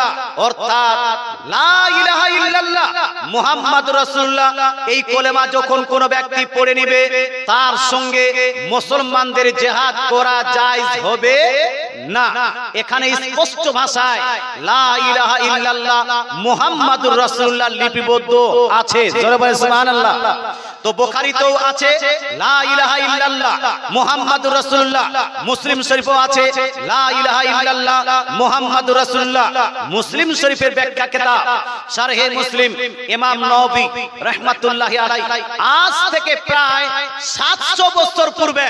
অর্থাৎ লা ইলাহা ইল্লাল্লাহ মুহাম্মাদুর রাসূলুল্লাহ এই কলেমা যখন কোন ব্যক্তি পড়ে নেবে তার সঙ্গে মুসলমানদের জিহাদ করা জায়েজ হবে না। এখানে স্পষ্ট ভাষায় লা ইলাহা ইল্লাল্লাহ মুহাম্মাদুর রাসূলুল্লাহ লিপিবদ্ধ আছে। জোরে বলেন সুবহানাল্লাহ। তো বুখারীতেও আছে লা ইলাহা ইল্লাল্লাহ মুহাম্মাদুর রাসূলুল্লাহ, মুসলিম শরীফেও আছে লা ইলাহা ইল্লাল্লাহ মুহাম্মাদুর রাসূলুল্লাহ। মুসলিম শরীফের ব্যাখ্যা কিতাব শারহে মুসলিম ইমাম নববী রাহমাতুল্লাহি আলাইহি আজ থেকে প্রায় 700 বছর পূর্বে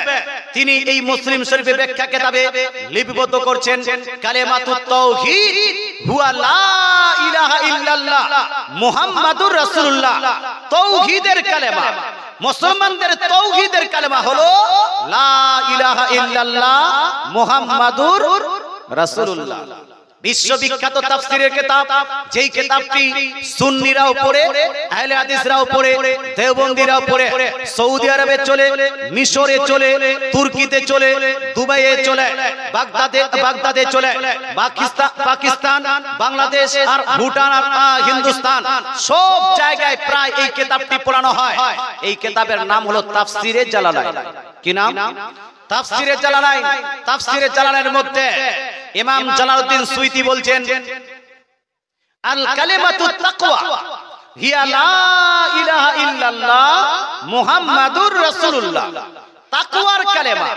তিনি এই মুসলিম শরীফের ব্যাখ্যা কিতাবে লিপিবদ্ধ করছেন কালেমাতুত তাওহীদ হুয়া লা ইলাহা ইল্লাল্লাহ মুহাম্মাদুর রাসূলুল্লাহ। তাওহীদের কালেমা, মুসলমানদের তাওহীদের কালেমা হলো লা ইলাহা ইল্লাল্লাহ মুহাম্মাদুর রাসূলুল্লাহ। বিশ্ববিখ্যাত তাফসীরের কিতাব, যেই কিতাবটি সুন্নিরাও পড়ে, আহলে হাদিসরাও পড়ে, দেওবন্দীরাও পড়ে, সৌদি আরবে চলে, মিশরে চলে, তুর্কিতে চলে, দুবাইয়ে চলে, বাগদাদে চলে, পাকিস্তান, বাংলাদেশ আর ভুটান আর হিন্দুস্তান সব জায়গায় প্রায় এই কিতাবটি পড়ানো হয়। এই কিতাবের নাম হলো তাফসীরে জালালাইন। কি নাম? তাফসীরে জালালাইন। তাফসীরে জালালাইনের মধ্যে ইমাম জালালউদ্দিন সুয়ুতী বলছেন আল কালিমাতুত তাকওয়া হিয়া লা ইলাহা ইল্লাল্লাহ মুহাম্মাদুর রাসূলুল্লাহ। তাকওয়ার কালেমা,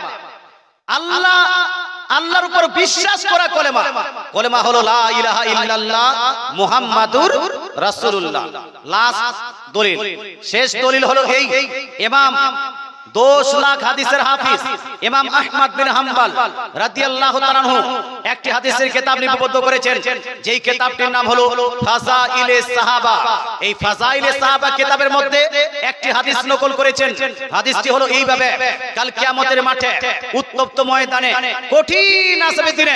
আল্লাহর উপর বিশ্বাস করা কলেমা, কলেমা হলো লা ইলাহা ইল্লাল্লাহ মুহাম্মাদুর রাসূলুল্লাহ। লাস্ট দলিল, শেষ দলিল হলো এই ইমাম 10 লাখ হাদিসের হাফিজ ইমাম আহমদ বিন হাম্বল রাদিয়াল্লাহু তাআলা আনহু একটি হাদিসের কিতাব লিপিবদ্ধ করেছেন, যেই কিতাবটির নাম হলো ফাযাইলে সাহাবা। এই ফাযাইলে সাহাবা কিতাবের মধ্যে একটি হাদিস নকল করেছেন। হাদিসটি হলো এইভাবে, কাল কিয়ামতের মাঠে উত্তপ্ত ময়দানে কঠিন আসবে দিনে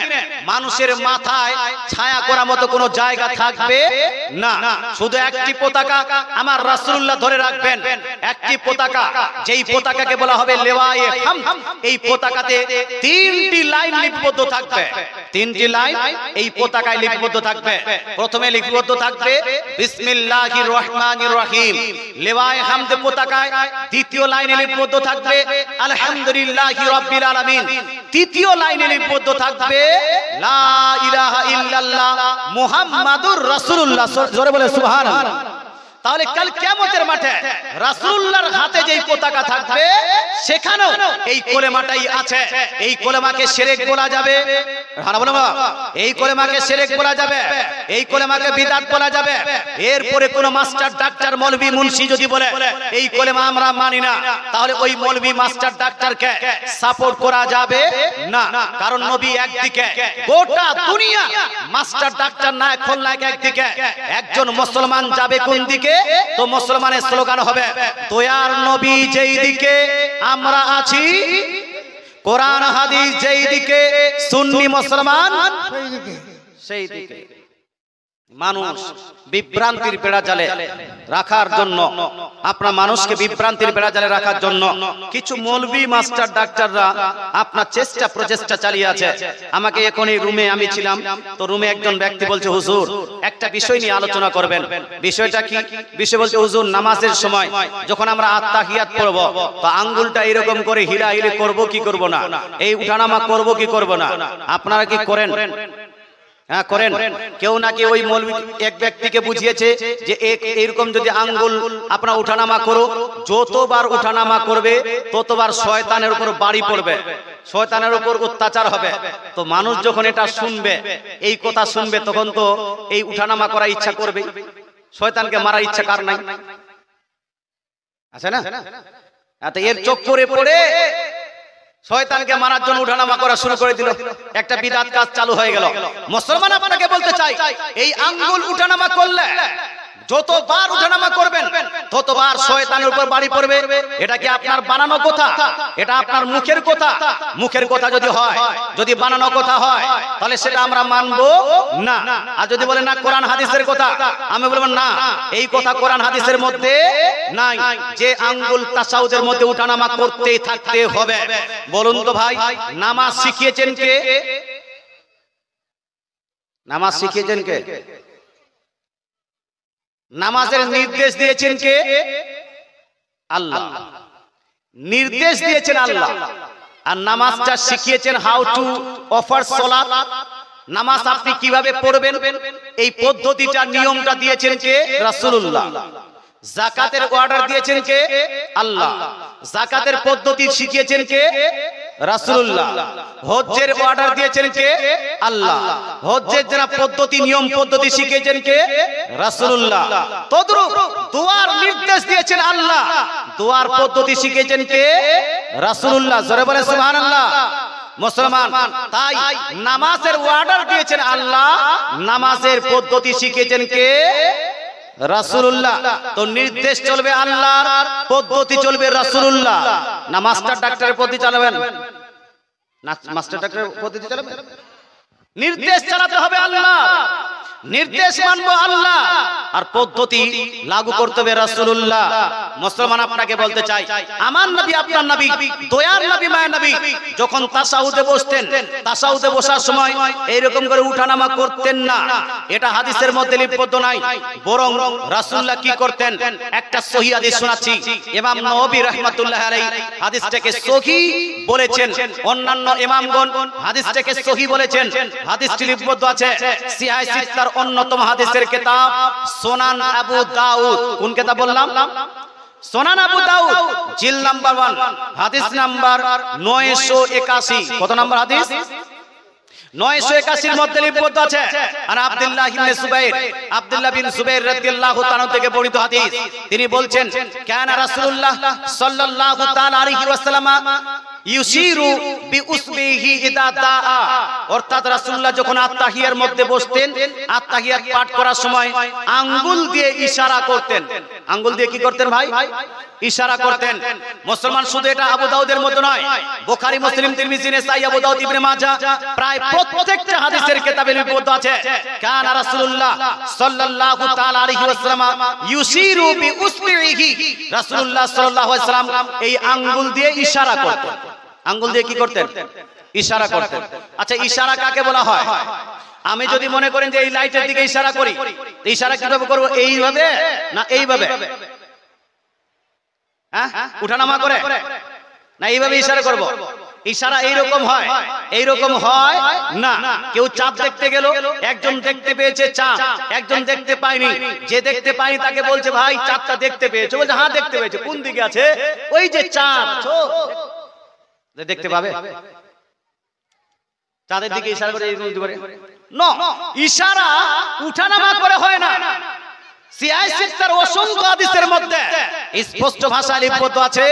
মানুষের মাথায় ছায়া করার মতো কোনো জায়গা থাকবে না, শুধু একটি পতাকা আমার রাসূলুল্লাহ ধরে রাখবেন, একটি পতাকা, যেই পতাকাকে বলা হবে লেওয়ায়ে হামদ। এই পতাকাতে 3টি লাইন লিপিবদ্ধ থাকবে, 3টি লাইন এই পতাকায় লিপিবদ্ধ থাকবে। প্রথমে লিপিবদ্ধ থাকবে বিসমিল্লাহির রহমানির রহিম লেওয়ায়ে হামদ পতাকায়। দ্বিতীয় লাইনে লিপিবদ্ধ থাকবে আলহামদুলিল্লাহি রাব্বিল আলামিন। তৃতীয় লাইনে লিপিবদ্ধ থাকবে লা ইলাহা ইল্লাল্লাহ মুহাম্মাদুর রাসূলুল্লাহ। জোরে বলে সুবহানাল্লাহ। তাহলে কাল কিয়ামতের মাঠে রাসূলুল্লাহর হাতে যেই পতাকা থাকবে সেখানেও এই কলেমাটাই আছে। এই কলেমাকে শিরক বলা যাবে, এই কলেমাকে শিরক বলা যাবে, এই কলেমাকে বিদআত বলা যাবে। এরপরে কোন মাস্টার ডাক্তার মৌলভী মুন্সি যদি বলে এই কলেমা আমরা মানি না, তাহলে ওই মৌলভী মাস্টার ডাক্তারকে সাপোর্ট করা যাবে না। কারণ নবী একদিকে, গোটা দুনিয়া মাস্টার ডাক্তার না খলনায়ক একদিকে, একজন মুসলমান যাবে কোন দিকে? তো মুসলমানের স্লোগান হবে দয়ার নবী যেই দিকে আমরা আছি, কোরআন হাদিস যেই দিকে, সুন্নি মুসলমান সেই দিকে। মানুষ বিভ্রান্তির বেড়াজালে রাখার জন্য, আপনার মানুষকে বিভ্রান্তির বেড়াজালে রাখার জন্য কিছু মৌলভী মাস্টার ডাক্তাররা আপনার প্রচেষ্টা চালিয়ে আছে। আমাকে এখন এই রুমে আমি ছিলাম, তো রুমে একজন ব্যক্তি বলছে হুজুর একটা বিষয় নিয়ে আলোচনা করবেন। বিষয়টা কি? বিষয় বলছে হুজুর নামাজের সময় যখন আমরা আত্তাহিয়াত পড়ব তো আঙ্গুলটা এরকম করে হিলাহিলি করব কি করব না, এই উঠানামা করব কি করব না। আপনারা কি করেন? হ্যাঁ করেন। কেউ নাকি ওই মৌলভী এক ব্যক্তিকে বুঝিয়েছে যে এইরকম যদি আঙ্গুল আপনার উঠানামা করো, যতবার উঠানামা করবে ততবার শয়তানের উপর বাড়ি পড়বে, শয়তানের উপর অত্যাচার হবে। তো মানুষ যখন এটা শুনবে, এই কথা শুনবে, তখন তো এই উঠানামা করার ইচ্ছা করবে। শয়তানকে মারার ইচ্ছা কার নাই? আছে না? এর চক্করে পড়ে শয়তানকে মারার জন্য উঠানামা করা শুরু করে দিল, একটা বিদআত কাজ চালু হয়ে গেল। মুসলমান আপনাকে বলতে চাই, এই আঙ্গুল উঠানামা করলে যতবার উঠানামা করবেন ততবার শয়তানের উপর বাড়ি পড়বে। এটা কি আপনার বানানো কথা? এটা আপনার মুখের কথা? মুখের কথা যদি হয়, যদি বানানো কথা হয়, তাহলে সেটা আমরা মানবো না। আর যদি বলেন না কোরআন হাদিসের কথা, আমি বলবো না, এই কথা কোরআন হাদিসের মধ্যে নাই যে আঙ্গুল তাসাউদের মধ্যে উঠানামা করতেই থাকতে হবে। বলুন তো ভাই, নামাজ শিখিয়েছেন কে? নামাজ শিখিয়েছেন কে? নামাজের নির্দেশ দিয়েছেন কে? আল্লাহ। নির্দেশ দিয়েছেন আল্লাহ, আর নামাজটা শিখিয়েছেন হাউ টু অফার সালাত। নামাজ আপনি কিভাবে পড়বেন এই পদ্ধতিটা, নিয়মটা দিয়েছেন কে? রাসূলুল্লাহ। যাকাতের অর্ডার দিয়েছেন কে? আল্লাহ। যাকাতের পদ্ধতি শিখিয়েছেন কে? রাসূলুল্লাহ। হজ্জের অর্ডার দিয়েছেন কে? আল্লাহ। হজ্জের যারা পদ্ধতি, নিয়ম পদ্ধতি শিখিয়েছেন কে? রাসূলুল্লাহ। তদ্রূপ দোয়ার নির্দেশ দিয়েছেন আল্লাহ, দোয়ার পদ্ধতি শিখিয়েছেন কে? রাসূলুল্লাহ। জোরে বলে সুবহানাল্লাহ। মুসলমান, তাই নামাজের অর্ডার দিয়েছেন আল্লাহ, নামাজের পদ্ধতি শিখিয়েছেন কে? রাসূলুল্লাহ। তো নির্দেশ চলবে আল্লাহর, পদ্ধতি চলবে রাসূলুল্লাহ। না মাস্টার ডাক্তারের পদ্ধতি চালাবেন? না মাস্টার ডাক্তারের পদ্ধতি চালাবেন? নির্দেশ চালাতে হবে আল্লাহ, নির্দেশ মানবো আল্লাহ, আর পদ্ধতি লাগু করতে হবে রাসূলুল্লাহ। মুসলমান আপনাকে বলতে চাই, আমার নবী আপনার নবী, দয়ার নবী মায়ের নবী যখন তাসাউদে বসতেন, তাসাউদে বসার সময় এইরকম করে উঠানামা করতেন না। এটা হাদিসের মধ্যে লিপিবদ্ধ নাই, বরং রাসূলুল্লাহ কি করতেন? একটা সহিহ হাদিস শোনাচ্ছি। ইমাম নববী রাহমাতুল্লাহ আলাইহি হাদিসটাকে সহিহ বলেছেন, অন্যান্য ইমামগণ হাদিসটাকে সহিহ বলেছেন। হাদিসটি লিপিবদ্ধ আছে সিহাহ সিত্তার অন্যতম হাদিসের কিতাব সুনান আবু দাউদ। কোন কিতাব বললাম? সুনান আবু দাউদ, জিলদ নাম্বার 1, হাদিস নাম্বার 981। কত নাম্বার হাদিস? 981 মধ্যে লিপিবদ্ধ আছে। আর আব্দুল্লাহ ইবনে সুবাইর, আব্দুল্লাহ বিন সুবাইর রাদিয়াল্লাহু তাআলা থেকে বর্ণিত হাদিস, তিনি বলছেন কানা রাসূলুল্লাহ সাল্লাল্লাহু তাআলা আলাইহি ওয়াসাল্লাম ইউশিরু বিউসবিহি ইদা দাআ, অর্থাৎ রাসূলুল্লাহ যখন আত্তাহিয়ার মধ্যে বসতেন, আত্তাহিয়াত পাঠ করার সময় আঙ্গুল দিয়ে ইশারা করতেন। আঙ্গুল দিয়ে কি করতেন ভাই? ইশারা করতেন। মুসলমান শুধু এটা আবু দাউদের মধ্যে নয়, বুখারী, মুসলিম, তিরমিজি, নাসাই, আবু দাউদ, ইবনে মাজাহ প্রায় প্রত্যেকটা হাদিসের কিতাবে লিপিবদ্ধ আছে কানা রাসূলুল্লাহ সাল্লাল্লাহু তাআলা আলাইহি ওয়াসাল্লাম ইউশিরু বিউসবিহি, রাসূলুল্লাহ সাল্লাল্লাহু আলাইহি ওয়াসাল্লাম এই আঙ্গুল দিয়ে ইশারা করতেন। আঙ্গুল দিয়ে কি করতেন? ইশারা করতেন। আচ্ছা, ইশারা কাকে বলা হয়? আমি যদি মনে করেন যে এই লাইটের দিকে ইশারা করি, ইশারা কিভাবে করব? এইভাবে না এইভাবে? হ্যাঁ, উঠানামা করে না এইভাবে ইশারা করব? ইশারা এইরকম হয়, এইরকম হয় না। কেউ চাঁদ দেখতে গেল, একজন দেখতে পেয়েছে চাঁদ, একজন দেখতে পায়নি। যে দেখতে পায়নি তাকে বলছে ভাই চাঁদটা দেখতে পেয়েছো? বলছে হ্যাঁ দেখতে পেয়েছে। কোন দিকে আছে? ওই যে চাঁদ দেখতে পাবে, চাঁদের দিকে ইশারা করে না। ইশারা উঠানামা করে হয় না। সিয়াসিত্তার অসংখ্য হাদিসের মধ্যে স্পষ্ট ভাষায় লিপিবদ্ধ আছে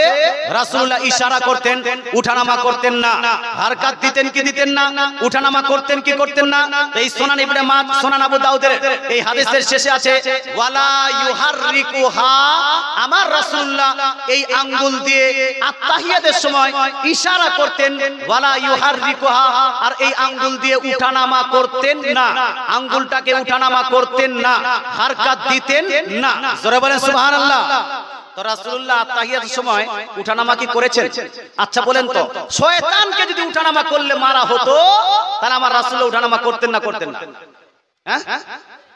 রাসূলুল্লাহ ইশারা করতেন, উঠানামা করতেন না। হারকাত দিতেন কি দিতেন না? উঠানামা করতেন কি করতেন না? এই সুনান ইবনে মাজাহ, সুনান আবু দাউদের এই হাদিসের শেষে আছে ওয়ালা ইউহাররিকুহা, আমার রাসূলুল্লাহ এই আঙ্গুল দিয়ে আত্তাহিয়াতের সময় ইশারা করতেন। ওয়ালা ইউহাররিকুহা, আর এই আঙ্গুল দিয়ে উঠানামা করতেন না, আঙ্গুলটাকে উঠানামা করতেন না, হারকাত দিতেন না। জোরে বলেন সুবহানাল্লাহ। তো রাসূলুল্লাহ আত্তাহিয়াতের সময় উঠানামা কি করেছেন? আচ্ছা বলেন তো, শয়তানকে যদি উঠানামা করলে মারা হতো, তাহলে আমার রাসূলুল্লাহ উঠানামা করতেন না করতেন না? হ্যাঁ,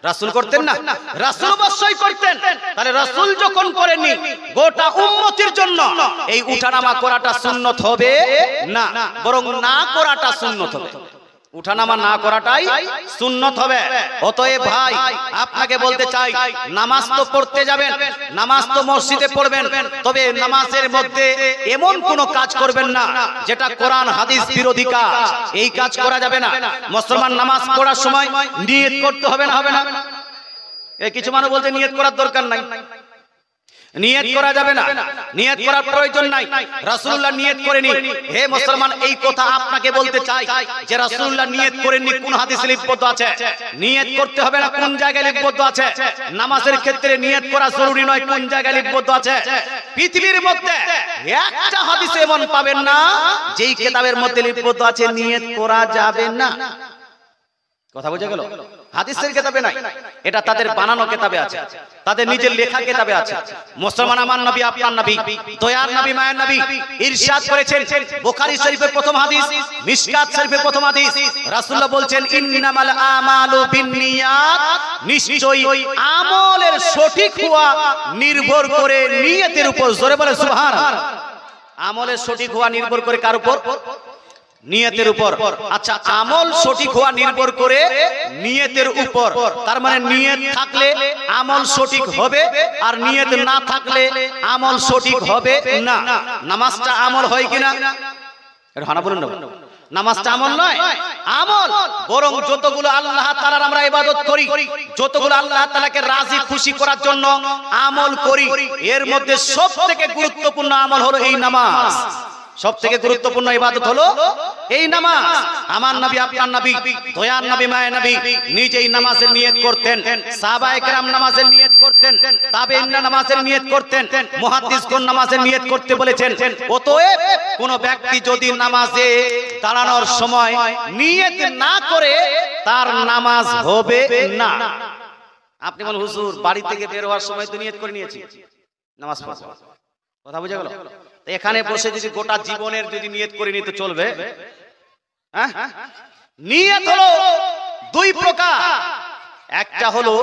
রাসূল করতেন না? রাসূল অবশ্যই করতেন। তাহলে রাসূল যখন করেননি, গোটা উম্মতের জন্য এই উঠানামা করাটা সুন্নত হবে না, বরং না করাটা সুন্নত হবে। উঠানামা না করাটাই সুন্নত হবে। অতএব ভাই আপনাকে বলতে চাই, নামাজ তো পড়তে যাবেন, নামাজ তো মসজিদে পড়বেন, তবে নামাজের মধ্যে এমন কোনো কাজ করবেন না যেটা কোরআন হাদিস বিরোধী কাজ। এই কাজ করা যাবে না। মুসলমান নামাজ পড়ার সময় নিয়ত করতে হবে না? হবে না? এই কিছু মানুষ বলতে নিয়ত করার দরকার নাই, নিয়ত করা যাবে না, নিয়ত করার প্রয়োজন নাই। রাসূলুল্লাহ নিয়ত করেনি। হে মুসলমান, এই কথা আপনাকে বলতে চাই যে রাসূলুল্লাহ নিয়ত করেননি কোন হাদিসে লিপিবদ্ধ আছে? নিয়ত করতে হবে না কোন জায়গায় লিপিবদ্ধ আছে? নামাজের ক্ষেত্রে নিয়ত করা জরুরি নয় কোন জায়গায় লিপিবদ্ধ আছে? পৃথিবীর মধ্যে একটা হাদিসে এমন পাবেন না যেই কিতাবের মধ্যে লিপিবদ্ধ আছে নিয়ত করা যাবে না। কথা বোঝা গেল? হাদিসের কিতাবে নাই, এটা তাদের বানানো কিতাবে আছে, তাদের নিজের লেখা কিতাবে আছে। মুসলমান আমার নবী, আপনার নবী, দয়ার নবী, মায়ের নবী ইরশাদ করেছেন, বুখারী শরীফের প্রথম হাদিস, মিশকাত শরীফের প্রথম হাদিস, রাসূলুল্লাহ বলছেন ইন্নামাল আমালু বিন্নিয়াত, নিশ্চয়ই আমলের সঠিক হওয়া নির্ভর করে নিয়তের উপর। জোরে বলে সুবহানাল্লাহ। আমলের সঠিক হওয়া নির্ভর করে কার উপর? নিয়তের উপর। আচ্ছা, আমল সঠিক হওয়া নির্ভর করে নিয়তের উপর। তার মানে নিয়ত থাকলে আমল সঠিক হবে, আর নিয়ত না থাকলে আমল সঠিক হবে না। নামাজটা আমল হয় কিনা? এটা হানা বলুন না, নামাজটা আমল নয়, আমল। বরং যতগুলো আল্লাহ তাআলার আমরা ইবাদত করি, যতগুলো আল্লাহ তাআলাকে রাজি খুশি করার জন্য আমল করি, এর মধ্যে সবথেকে গুরুত্বপূর্ণ আমল হলো এই নামাজ। সবথেকে গুরুত্বপূর্ণ ইবাদত হলো এই নামাজ। আমার নবী, আপনার নবী, দয়ার নবী, মায়ের নবী নিজেই নামাজের নিয়ত করতেন, সাহাবায়ে কেরাম নামাজের নিয়ত করতেন, তাবেঈনরা নামাজের নিয়ত করতেন, মুহাদ্দিসগণ নামাজের নিয়ত করতে বলেছেন। অতএব কোন ব্যক্তি যদি নামাজে দাঁড়ানোর সময় নিয়ত না করে, তার নামাজ হবে না। আপনি বলেন হুজুর বাড়ি থেকে বের হওয়ার সময় তো নিয়ত করে নিয়েছি নামাজ পড়ব। কথা বুঝা গেল? এখানে বসে যদি গোটা জীবনের যদি নিয়ত করে নিতে চলবে? হ্যাঁ, নিয়ত হলো দুই প্রকার। একটা হলো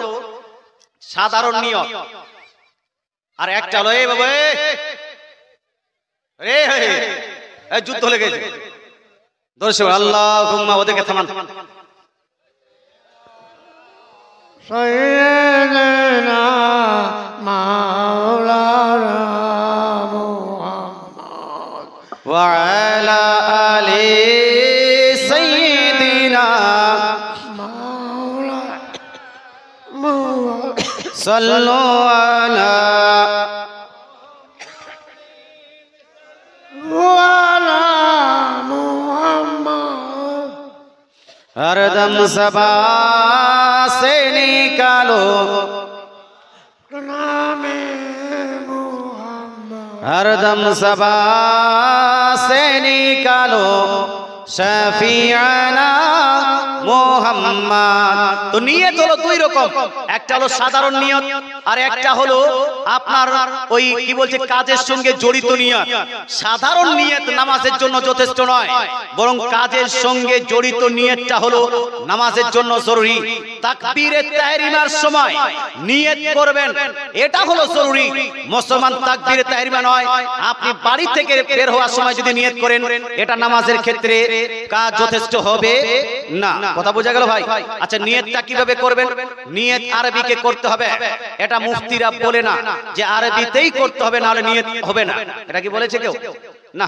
সাধারণ নিয়ত, আর একটা হলো এই বাবা এই যুদ্ধ লেগে গেছে, দর্শক আল্লাহুম্মা, ওদেরকে থামান। সাইয়্যিদানা মাওলানা وعلى آل سيدنا সাল্লু আলা हरदम सबा से निकालो हरदम सबा से निकालो शफीआना মুহাম্মদ। তো নিয়ত হলো দুই রকম, একটা হলো সাধারণ নিয়ত আর একটা হলো আপনার ওই কি বলছে কাজের সঙ্গে জড়িত নিয়ত। সাধারণ নিয়ত নামাজের জন্য যথেষ্ট নয়, বরং কাজের সঙ্গে জড়িত নিয়তটা হলো নামাজের জন্য জরুরি। তাকবীরে তাহরিমার সময় নিয়ত করবেন, এটা হলো জরুরি। মুসলমান তাকবীরে তাহরিমা নয়, আপনি বাড়ি থেকে বের হওয়ার সময় যদি নিয়ত করেন, এটা নামাজের ক্ষেত্রে কাজ যথেষ্ট হবে না। কথা বোঝা গেল ভাই? আচ্ছা, নিয়তটা কিভাবে করবেন? নিয়ত আরবিতে করতে হবে। এটা মুফতিরা বলে না যে আরবিতেই করতে হবে, নাহলে নিয়ত হবে না। এটা কি বলেছে কেউ? না,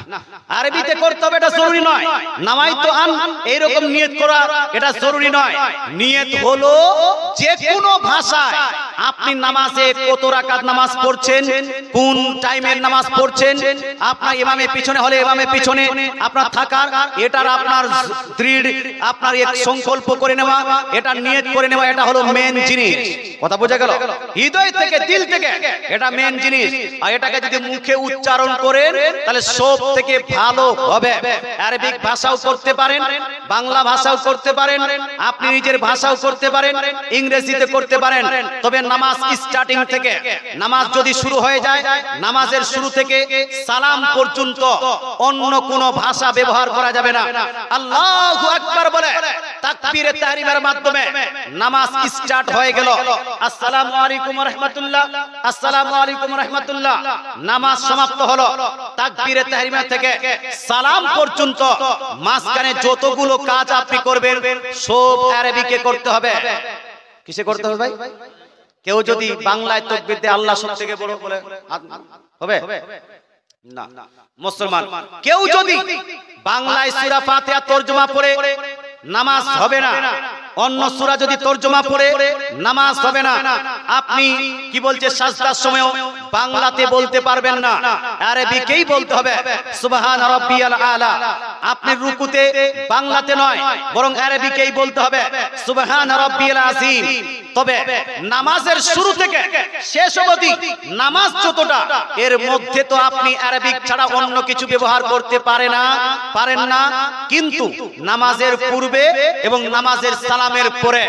আরবিতে করতে হবে, এটা জরুরি নয়। নামাইতু আন এইরকম নিয়ত করা এটা জরুরি নয়। নিয়ত হলো যে কোনো ভাষায় আপনি নামাজে কত রাকাত নামাজ পড়ছেন, কোন টাইমের নামাজ পড়ছেন, আপনার ইমামের পিছনে হলে ইমামের পিছনে আপনার থাকার, এটার আপনার দৃঢ় আপনার এক সংকল্প করে নেওয়া, এটা নিয়ত করে নেওয়া, এটা হলো মেন জিনিস। কথা বোঝা গেল? হৃদয় থেকে দিল থেকে এটা মেন জিনিস। আর এটাকে যদি মুখে উচ্চারণ করেন তাহলে সব থেকে ভালো হবে। আরবিক ভাষাও করতে পারেন, বাংলা ভাষাও করতে পারেন, আপনি নিজের ভাষাও করতে পারেন, ইংরেজিতে করতে পারেন। তবে নামাজ স্টার্টিং থেকে, নামাজ যদি শুরু হয়ে যায়, নামাজের শুরু থেকে সালাম পর্যন্ত অন্য কোনো ভাষা ব্যবহার করা যাবে না। আল্লাহু আকবার বলে তাকবীরে তাহরিমার মাধ্যমে নামাজ স্টার্ট হয়ে গেল। আসসালামু আলাইকুম ওয়া রাহমাতুল্লাহ, আসসালামু আলাইকুম ওয়া রাহমাতুল্লাহ, নামাজ সমাপ্ত হলো। তাকবীরে তাহরিমা থেকে সালাম পর্যন্ত মাঝখানে যতগুলো কাজ আপনি করবেন সব আরবিতে করতে হবে। কিসে করতে হবে ভাই? কেউ যদি বাংলায় তাকবীর দেয় আল্লাহ সবথেকে বড় বলে হবে না। মুসলমান কেউ যদি বাংলায় সূরা ফাতিহা তরজমা পড়ে নামাজ হবে না, অন্য সূরা যদি তরজমা পড়ে নামাজ হবে না। আপনি কি বলছে সাজদার সময় বাংলাতে বলতে পারবেন না, আরবিতেই বলতে হবে সুবহান রাব্বিয়াল আলা। আপনি রুকুতে বাংলাতে নয় বরং আরবিতেই বলতে হবে সুবহান রাব্বিয়াল আযীম। তবে নামাজের শুরু থেকে শেষ অবধি নামাজ যতটা, এর মধ্যে তো আপনি আরবিক ছাড়া অন্য কিছু ব্যবহার করতে পারেন না। কিন্তু নামাজের পূর্বে এবং নামাজের সালামের পরে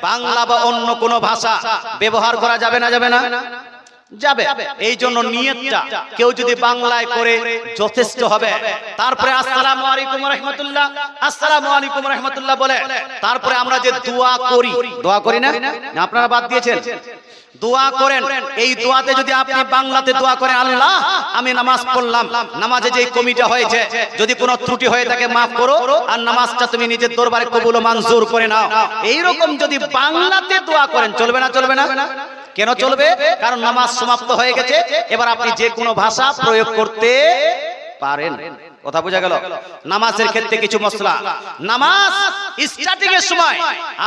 বাংলা বা অন্য কোনো ভাষা ব্যবহার করা যাবে না? যাবে না? যাবে। এই জন্য নিয়তটা কেউ যদি বাংলায় করে যথেষ্ট হবে। তারপরে আসসালামু আলাইকুম ওয়া রাহমাতুল্লাহ, আসসালামু আলাইকুম ওয়া রাহমাতুল্লাহ বলে তারপরে আমরা যে দোয়া করি না? আপনারা বাদ দিয়েছেন? দোয়া করেন। এই দোয়াতে যদি আপনি বাংলাতে দোয়া করেন, আল্লাহ আমি নামাজ পড়লাম, নামাজে যে কমিটা হয়েছে যদি কোনো ত্রুটি হয়ে থাকে মাফ করো, আর নামাজটা তুমি নিজের দরবারে কবুল ও মঞ্জুর করে নাও। এইরকম যদি বাংলাতে দোয়া করেন চলবে না? চলবে না। কেন চলবে? কারণ নামাজ সমাপ্ত হয়ে গেছে, এবার আপনি যে কোনো ভাষা প্রয়োগ করতে পারেন। কথা বোঝা গেল? নামাজের ক্ষেত্রে কিছু মশলা। নামাজ স্টার্টিং এর সময়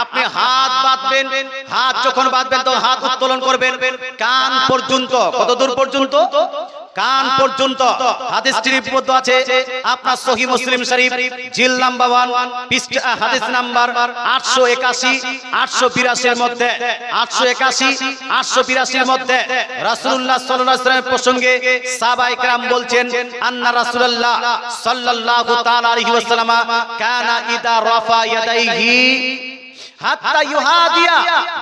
আপনি হাত বাঁধবেন, হাত যখন বাঁধবেন তো হাত উত্তোলন করবেন কান পর্যন্ত। কত দূর পর্যন্ত? কান পর্যন্ত। হাদিসটি লিপিবদ্ধ আছে আপনার সহিহ মুসলিম শরীফ জিল নাম্বার 1 হাদিস নাম্বার 881 882 এর মধ্যে, 881 882 এর মধ্যে রাসূলুল্লাহ সাল্লাল্লাহু আলাইহি ওয়াসাল্লামের প্রসঙ্গে সাহাবায়ে কেরাম বলছেন আন্না রাসূলুল্লাহ সাল্লাল্লাহু তাআলা আলাইহি ওয়াসাল্লাম কানা ইদা রাফা ইয়াদাইহি হাত্তা ইউহাদিয়া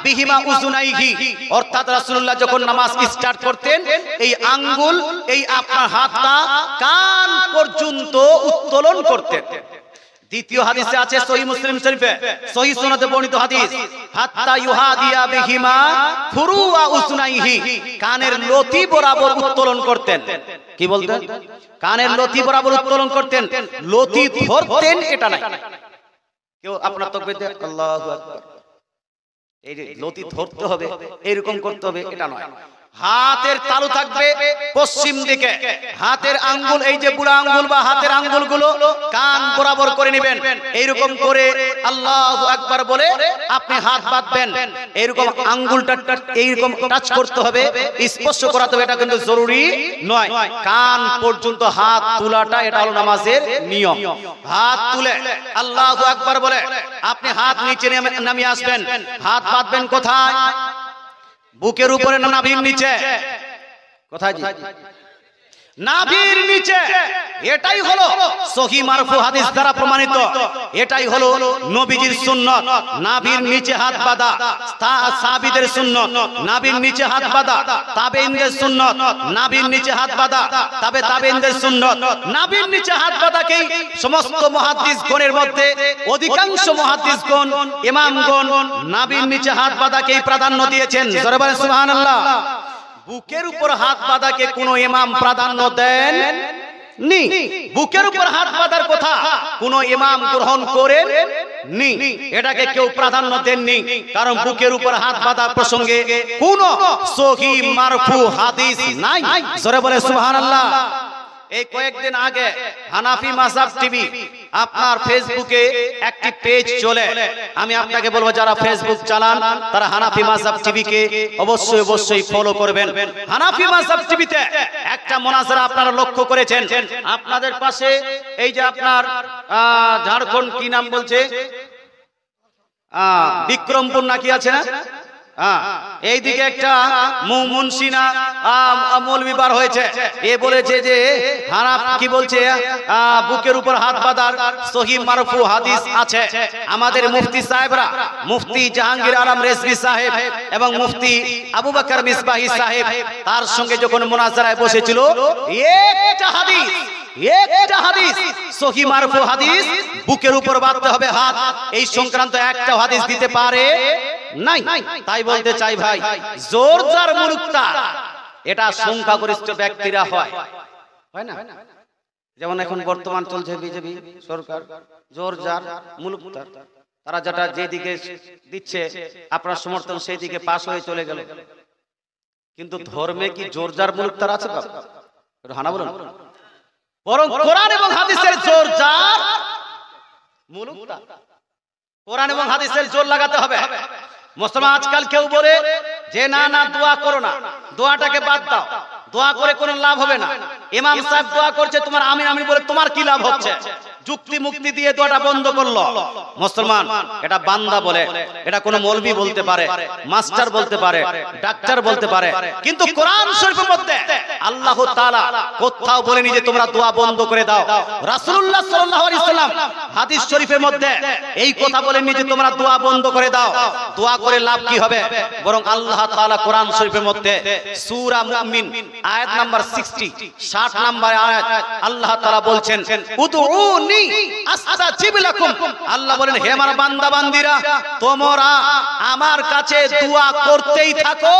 বিহিমা উযুনাইহি। অর্থাৎ রাসূলুল্লাহ যখন নামাজ স্টার্ট করতেন এই আঙ্গুল, এই আপনার হাতটা কান পর্যন্ত উত্তোলন করতেন। দ্বিতীয় হাদিসে আছে সহিহ মুসলিম শরীফে সহিহ সনদে বর্ণিত হাদিস, হাত্তা ইউহাদিয়া বিহিমা ফুরুয়া উযুনাইহি, কানের লতি বরাবর উত্তোলন করতেন। কি বলতেন? কানের লতি বরাবর উত্তোলন করতেন। লতি ধরতেন এটা নাই। কেউ আপনার তাকবীর দিয়ে আল্লাহু আকবার, এই যে লতি ধরতে হবে এরকম করতে হবে এটা নয়। হাতের তালু থাকবে পশ্চিম দিকে, হাতের আঙ্গুল এই যে বুড়া আঙ্গুল বা হাতের আঙ্গুলগুলো কান বরাবর করে নেবেন, এইরকম করে আল্লাহু আকবার বলে আপনি হাত বাঁধবেন। এইরকম আঙ্গুলটা এইরকম টাচ করতে হবে, স্পর্শ করাতে হবে, এটা কিন্তু জরুরি নয়। কান পর্যন্ত হাত তোলাটা এটা হলো নামাজের নিয়ম। হাত তুলে আল্লাহু আকবার বলে আপনি হাত নিচে নামিয়ে আসবেন। হাত বাঁধবেন কোথায়? বুকের উপরে না নাভির নিচে? কোথায়? নাভির নিচে। এটাই হলো সহিহ মারফু হাদিস দ্বারা প্রমাণিত, এটাই হলো নবীজির সুন্নাত। নাভির নিচে হাত বাঁধা সাহাবীদের সুন্নাত, নাভির নিচে হাত বাঁধা তাবেঈনদের সুন্নাত, নাভির নিচে হাত বাঁধা তাবেঈনদের সুন্নাত। নাভির নিচে হাত বাঁধাকেই সমস্ত মুহাদ্দিসগণের মধ্যে অধিকাংশ মুহাদ্দিসগণ ইমামগণ নাভির নিচে হাত বাঁধাকেই প্রাধান্য দিয়েছেন। জোরে বলেন সুবহানাল্লাহ। বুকের উপর হাত বাঁধাকে কোনো ইমাম প্রাধান্য দেন নি। বুকের উপর হাত বাঁধার কথা কোনো ইমাম গ্রহণ করেন নি, এটাকে কেউ প্রাধান্য দেননি, কারণ বুকের উপর হাত বাঁধা প্রসঙ্গে কোনো সহিহ মারফু হাদিস নাই। জোরে বলে সুবহানাল্লাহ। এই কয়েকদিন আগে হানাফি মাযহাব টিভি আপনার ফেসবুকে একটি পেজ চলে, আমি আপনাকে বলবো যারা ফেসবুক চালান তারা হানাফি মাযহাব টিভিকে অবশ্যই ফলো করবেন। হানাফি মাযহাব টিভিতে একটা মুনাজারা আপনারা লক্ষ্য করেছেন, আপনাদের পাশে এই যে আপনার ঝাড়খণ্ড কি নাম বলছে, বিক্রমপুর নাকি আছে না, এইদিকে একটা মুন্সিনা মৌলবি বার হয়েছে, এ বলেছে যে হানাফ কি বলছে বুকের উপর হাত বাঁধার সহিহ মারফু হাদিস আছে। আমাদের মুফতি সাহেবরা, মুফতি জাহাঙ্গীর আলম রেজভী সাহেব এবং মুফতি আবু বকর মিসবাহি সাহেব তার সঙ্গে যখন মুনাজারায় বসেছিল, একটা হাদিস সহিহ মারফু হাদিস বুকের উপর বাঁধতে হবে হাত, এই সংক্রান্ত একটা হাদিস দিতে পারে নাই। তাই বলতে চাই ভাই, জোর জার মুলুকতার এটা সংখ্যাগরিষ্ঠ ব্যক্তিরা হয় না? যেমন এখন বর্তমান চলছে বিজেপি সরকার, জোর জার মুলুকতার, তারা যেটা যেদিকে দিচ্ছে আপনার সমর্থন সেই দিকে পাশ হয়ে চলে গেল। কিন্তু ধর্মে কি জোর জার মুলুকতার আছে? হানা বলুন। বরং কোরআন এবং হাদিসের জোর জার মুলুকতার, কোরআন এবং হাদিসের জোর লাগাতে হবে। মুসলমান আজকাল কেউ বলে যে না দোয়া করো না, দোয়াটাকে বাদ দাও, দোয়া করে কোনো লাভ হবে না। ইমাম সাহেব দোয়া করছে, তোমার আমিন আমিন বলে তোমার কি লাভ হচ্ছে? যুক্তি মুক্তি দিয়ে দোয়াটা বন্ধ করলো। মুসলমান এটা বান্দা বলে, এটা কোনো মৌলবি বলতে পারে, মাস্টার বলতে পারে, ডাক্তার বলতে পারে, কিন্তু কোরআন শরীফের মধ্যে আল্লাহ তাআলা কোথাও বলেনি যে তোমরা দোয়া বন্ধ করে দাও। রাসূলুল্লাহ সাল্লাল্লাহু আলাইহি ওয়াসাল্লাম হাদিস শরীফের মধ্যে এই কথা বলেননি যে তোমরা দোয়া বন্ধ করে দাও, দোয়া করে লাভ কি হবে? বরং আল্লাহ তাআলা কোরআন শরীফের মধ্যে সূরা মুমিন আয়াত নাম্বার 60 নাম্বার আয়াত আল্লাহ তাআলা বলছেন উদউনি আস্তাজিব লাকুম। আল্লাহ বলেন হে আমার বান্দা বান্দীরা, তোমরা আমার কাছে দোয়া করতেই থাকো,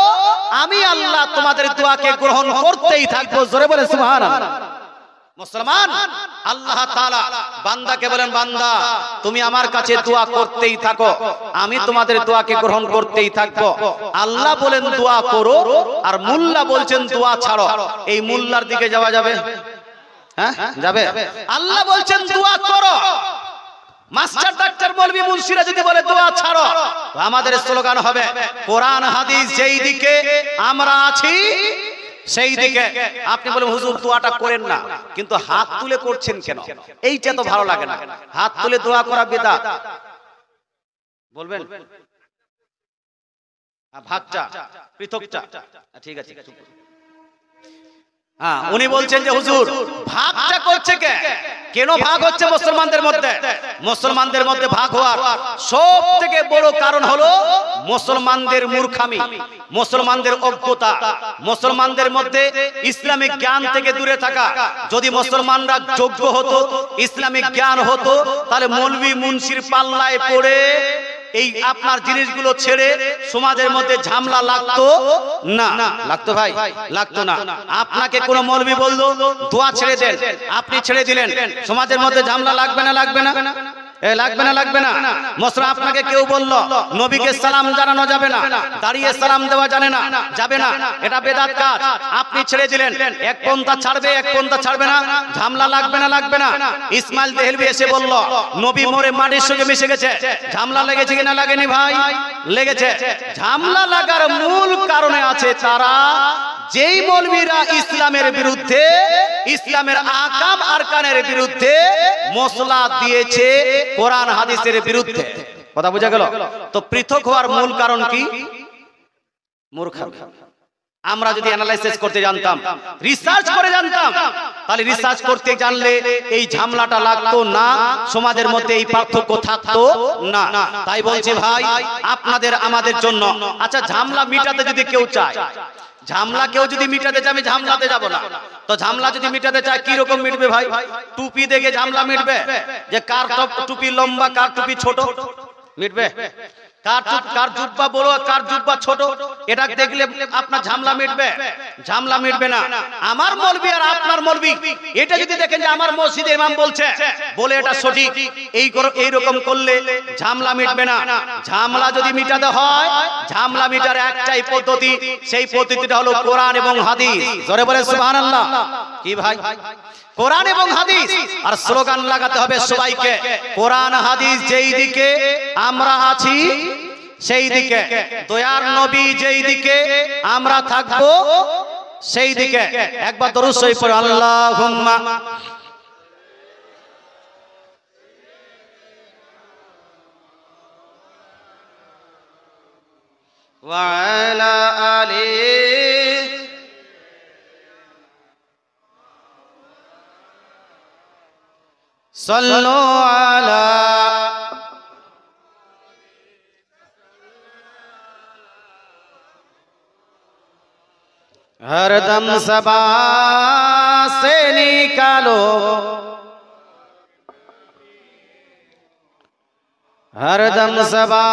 আমি আল্লাহ তোমাদের দোয়াকে গ্রহণ করতেই থাকবো। জোরে বলে সুবহানাল্লাহ। মুসলমান আল্লাহ তাআলা বান্দাকে বলেন, বান্দা তুমি আমার কাছে দোয়া করতেই থাকো, আমি তোমাদের দোয়াকে গ্রহণ করতেই থাকবো। আল্লাহ বলেন দোয়া করো, আর মুল্লা বলছেন দোয়া ছাড়ো। এই মুল্লার দিকে যাওয়া যাবে? হ্যাঁ যাবে। আল্লাহ বলছেন দোয়া করো, মাস্টার ডাক্তার মৌলবি মুন্সিরা যদি বলে দোয়া ছাড়ো, তো আমাদের স্লোগান হবে কোরআন হাদিস যেই দিকে আমরা আছি সেই দিকে। আপনি বলেন হুজুর দোয়াটা করেন না, কিন্তু হাত তুলে করছেন কেন? এইটা তো ভালো লাগে না। হাত তুলে দোয়া করা বিদআত বলবেন, ভাগটা পৃথকটা ঠিক আছে। হ্যাঁ, উনি বলছেন যে হুজুর ভাগটা করছে কেন ভাগ হচ্ছে মুসলমানদের মধ্যে? মুসলমানদের মধ্যে ভাগ হওয়ার সব থেকে বড় কারণ হলো মুসলমানদের মূর্খামি, মুসলমানদের অজ্ঞতা, মুসলমানদের মধ্যে ইসলামিক জ্ঞান থেকে দূরে থাকা। যদি মুসলমানরা যোগ্য হতো, ইসলামিক জ্ঞান হতো, তাহলে মৌলবি মুন্সির পাল্লায় পড়ে এই আপনার জিনিসগুলো ছেড়ে সমাজের মধ্যে ঝামেলা লাগতো না। লাগতো ভাই? লাগতো না। আপনাকে কোন মৌলবি বললো দোয়া ছেড়ে দেন, আপনি ছেড়ে দিলেন, সমাজের মধ্যে ঝামেলা লাগবে না? লাগবে না? এ লাগবে না লাগবে না। মশরা আপনাকে কেউ বলল নবীকে সালাম জানানো যাবে না, দাঁড়িয়ে সালাম দেওয়া যাবে না, এটা বেদাত কাজ। আপনি ছেড়ে দিলেন, এক পন্থা ছাড়বে এক পন্থা ছাড়বে না, ঝামলা লাগবে না। ইসমাইল দেহলভি এসে বলল নবী মরে মাটির সঙ্গে মিশে গেছে, ঝামলা লেগেছে কিনা লাগেনি ভাই? লেগেছে। ঝামলা লাগার মূল কারণে আছে তারা যেই মৌলবীরা ইসলামের বিরুদ্ধে, ইসলামের আকাম আরকানের বিরুদ্ধে মশলা দিয়েছে কোরআন হাদিসের বিরুদ্ধে। কথা বোঝা গেল? তো পৃথক হওয়ার মূল কারণ কি? মূর্খামি। আমরা যদি অ্যানালাইসিস করতে জানতাম, রিসার্চ করে জানতাম, তাহলে রিসার্চ করতে জানলে এই ঝামলাটা লাগতো না, সমাজের মধ্যে এই পার্থক্য থাকতো না। তাই বলছি ভাই আপনাদের আমাদের জন্য, আচ্ছা ঝামলা মিটাতে যদি কেউ চায়, ঝামলা কেউ যদি মিটাতে চায়, আমি ঝামলাতে যাব না, তো ঝামলা যদি মিটাতে চায় কি রকম মিটবে ভাই? টুপি দেখে ঝামলা মিটবে? যে কার টুপি লম্বা কার টুপি ছোট মিটবে? কার জুব্বা বড় কার জুব্বা ছোট এটা দেখলে আপনার ঝামলা মিটবে? ঝামলা মিটবে না। আমার মৌলবি আর আপনার মৌলবি এটা যদি দেখেন যে আমার মসজিদে ইমাম বলছে বলে এটা সঠিক, এই রকম করলে ঝামলা মিটবে না। ঝামলা যদি মিটাতে হয়, ঝামলা মিটার একটাই পদ্ধতি, সেই পদ্ধতিটা হলো কোরআন এবং হাদিস। জোরে বলে সুবহানাল্লাহ। কি ভাই? কোরআন এবং হাদিস। আর স্লোগান লাগাতে হবে সবাইকে, কোরআন হাদিস যেই দিকে আমরা আছি সেই দিকে, দয়ার নবী যেই দিকে আমরা থাকবো সেই দিকে। একবার দরুদ শরীফ পড়ো, আল্লাহুম্মা ওয়া আলা আলিহি सल्लु अला हरदम सबा से निकालो, हरदम सबा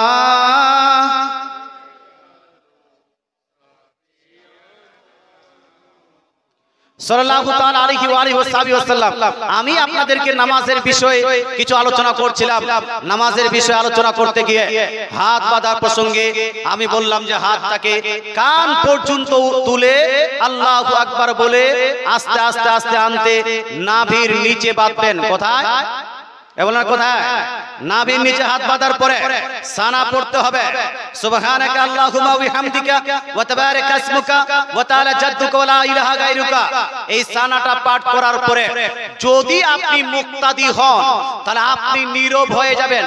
সাল্লাল্লাহু তাআলা আলাইহি ওয়া আলিহি ওয়াসাল্লাম। আমি আপনাদেরকে নামাজের বিষয়ে কিছু আলোচনা করছিলাম। নামাজের বিষয়ে আলোচনা করতে গিয়ে হাত বাঁধার প্রসঙ্গে আমি বললাম যে হাতটাকে কান পর্যন্ত তুলে আল্লাহু আকবার বলে আস্তে আস্তে আস্তে আনতে নাভির নিচে বাঁধবেন। কোথায়? এমন কোথায়? নাভির নিচে হাত বাঁধার পরে সানা পড়তে হবে, সুবহানাকা আল্লাহুম্মা ওয়া বিহামদিকা ওয়া তাবারাকা ইসমুকা ওয়া তাআলা জাদ্দুকা ওয়া লা ইলাহা গায়রুকা। এই সানাটা পাঠ করার পরে যদি আপনি মুক্তাদি হন তাহলে আপনি নীরব হয়ে যাবেন,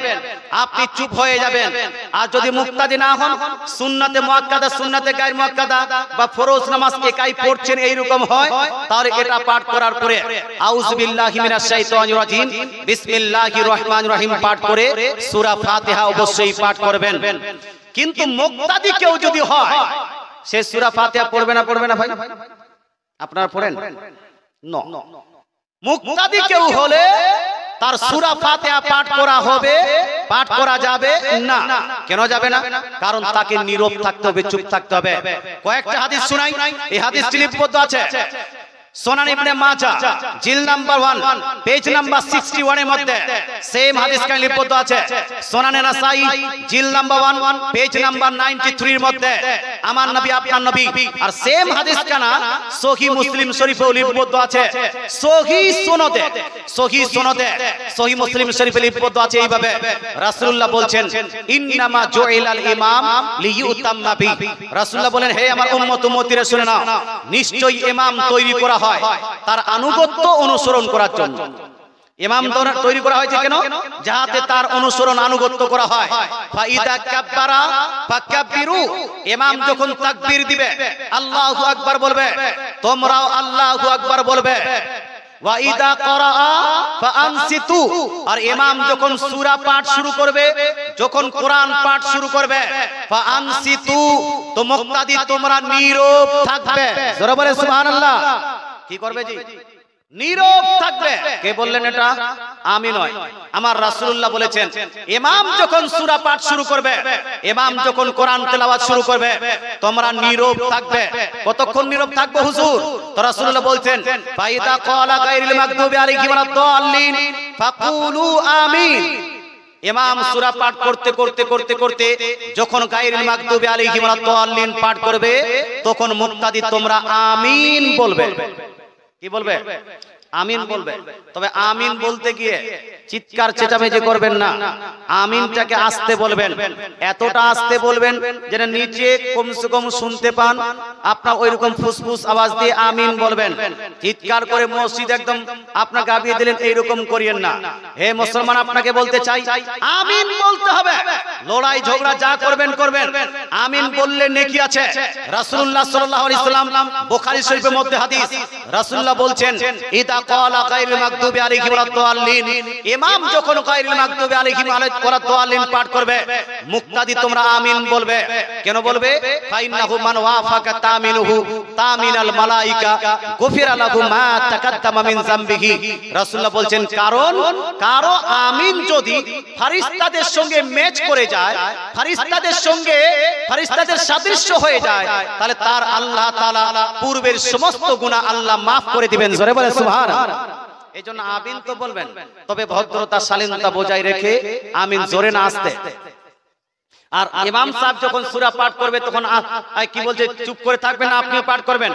আপনি চুপ হয়ে যাবেন। আর যদি মুক্তাদি না হন, সুন্নাতে মুআক্কাদা, সুন্নাতে গায়র মুআক্কাদা বা ফরজ নামাজ একাই পড়ছেন এইরকম হয়, তাহলে এটা পাঠ করার পরে আউযু বিল্লাহি মিনাশ শাইতানির রাজিম বিসমিল্লাহির রহমানির রহিম পাঠ করে সূরা ফাতিহা অবশ্যই পাঠ করবেন। কিন্তু মুক্তাদি কেউ যদি হয় সে সূরা ফাতিহা পড়বে না ভাই? আপনারা পড়েন? না। মুক্তাদি কেউ হলে তার সূরা ফাতিহা পাঠ করা হবে, পাঠ করা যাবে না। কেন যাবে না? কারণ তাকে নীরব থাকতে হবে, চুপ থাকতে হবে। কয়েকটা হাদিস শোনাই, এই হাদিসটি লিপিবদ্ধ আছে সুনান ইবনে মাজাহ জিল নাম্বার 1 পেজ নাম্বার 61 এর মধ্যে সেম হাদিস কানে লিপিবদ্ধ আছে। সুনানে নাসাই জিল নাম্বার 1 পেজ নাম্বার 93 এর মধ্যে আমার নবী আপনার নবী। আর সেম হাদিস কানা সহিহ মুসলিম শরীফেও লিপিবদ্ধ আছে। সহিহ সনদে সহিহ মুসলিম শরীফে লিপিবদ্ধ আছে এইভাবে, রাসূলুল্লাহ বলছেন ইন্নামা জুইলাল ইমাম লিইউতাম্মা বি। রাসূলুল্লাহ বলেন হে আমার উম্মত উম্মতিরা শুনে নাও, নিশ্চয়ই ইমাম তৈরি করা হয় তার আনুগত্য অনুসরণ করার জন্য। ইমাম তৈরি করা হয়েছে কেন? যাতে তার অনুসরণ আনুগত্য করা হয়। ফাইদা কাব্বারা ফাকাব্বিরু, ইমাম যখন তাকবীর দিবে আল্লাহু আকবার বলবে, তোমরাও আল্লাহু আকবার বলবে। ওয়াইদা করা ফাআনসিতু, আর ইমাম যখন সূরা পাঠ শুরু করবে, যখন কোরআন পাঠ শুরু করবে, ফাআনসিতু, তো মুক্তাদি তোমরা নীরব থাকবে। জোরে বলে সুবহানাল্লাহ। কি করবে জি? নীরব থাকবে। কে বললেন এটা? আমি নয়, আমার রাসূলুল্লাহ বলেছেন ইমাম যখন সূরা পাঠ শুরু করবে, ইমাম যখন কোরআন তেলাওয়াত শুরু করবে, তোমরা নীরব থাকবে। কতক্ষণ নীরব থাকবে হুজুর? তো রাসূলুল্লাহ বলছেন ফাইদা ক্বালা গায়রিল মাগদুবি আলাইহিম ওয়ালাদ-দাল্লিন ফাকুলু আমিন। ইমাম সূরা পাঠ করতে করতে করতে করতে যখন গায়রিল মাগদুবি আলাইহিম ওয়ালাদ-দাল্লিন পাঠ করবে তখন মুক্তাদি তোমরা আমিন বলবে। কি বলবে? আমিন বলবে। তবে আমিন বলতে গিয়ে চিৎকার চেঁচামেচি করবেন না, আমিনটাকে আস্তে বলবেন, এতটা আস্তে বলবেন যেন নিচে কমসে কম শুনতে পান। আপনার ওইরকম ফুসফুস আওয়াজ দিয়ে আমিন বলবেন, চিৎকার করে মসজিদ একদম আপনার গাবিয়ে দিলেন এইরকম করিয়েন না। হে মুসলমান, আপনাকে বলতে চাই আমিন বলতে হবে। লড়াই ঝগড়া যা করবেন করবেন, আমিন বললে নেকি আছে। রাসূলুল্লাহ সাল্লাল্লাহু আলাইহি সাল্লাম বুখারী শরীফের মধ্যে হাদিস, রাসূলুল্লাহ বলছেন ইদা ক্বালা গায়রিল মাগদুবি আলাইহিম ওয়ালাদ-দাল্লিন, ইমাম যখন গায়রিল মাগদুবি আলাইহিম ওয়ালাদ-দাল্লিন পাঠ করবে মুক্তাদি তোমরা আমিন বলবে। কেন বলবে? ফাইন্নাহু মান ওয়াফাকা তামিনুহু তামিনাল মালায়েকা গুফিরা লাহু মা তাকাদ্দামা মিন যামবিহি। রাসূলুল্লাহ বলছেন কারণ কারো আমিন যদি ফেরেশতাদের সঙ্গে ম্যাচ করে যায়, ফেরেশতাদের সঙ্গে ফেরেশতাদের সাদৃশ্য হয়ে যায়, তাহলে তার আল্লাহ তাআলা পূর্বের সমস্ত গুনাহ আল্লাহ maaf করে দিবেন। জোরে বলে সুবহানাল্লাহ। এইজন্য আমিন তো বলবেন, তবে ভদ্রতা শালীনতা বজায় রেখে আমিন জোরে না আসতে। আর ইমাম সাহেব যখন সূরা পাঠ করবে তখন কি বলছে, চুপ করে থাকবেন না, আপনিও পাঠ করবেন,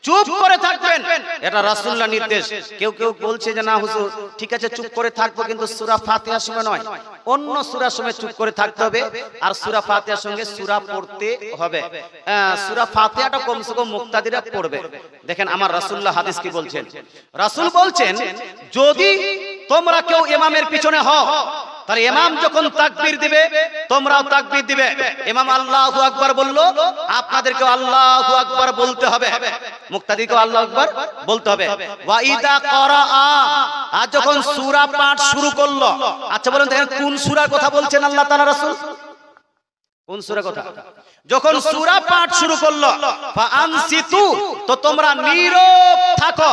চুপ করে থাকবেন। এটা রাসূলুল্লাহ নির্দেশ। কেউ কেউ বলছে যে না হুজুর ঠিক আছে চুপ করে থাকবো, কিন্তু সূরা ফাতিহার সময় নয়, অন্য সূরার সময় চুপ করে থাকতে হবে। আর সূরা ফাতিহার সঙ্গে সূরা পড়তে হবে। সূরা ফাতিহাটা কমসে কম মুক্তাদিরা পড়বে। দেখেন আমার রাসূলুল্লাহ হাদিস কি বলছেন। রাসূল বলছেন যদি তোমরা কেউ ইমামের পিছনে হও, তাহলে ইমাম যখন তাকবীর দিবে তোমরাও তাকবীর দিবে। ইমাম আল্লাহু আকবার বললো, আপনাদেরকে আল্লাহু আকবার বলতে হবে, মুক্তাদিকে আল্লাহু আকবার বলতে হবে। ওয়া ইদা ক্বারা, আর যখন সূরা পাঠ শুরু করলো, আচ্ছা বলুন দেখেন কোন সূরার কথা বলছেন আল্লাহ তাআলা রাসূল? কোন সূরার কথা? যখন সূরা পাঠ শুরু করলো ফা আনসিতু, তো তোমরা নীরব থাকো।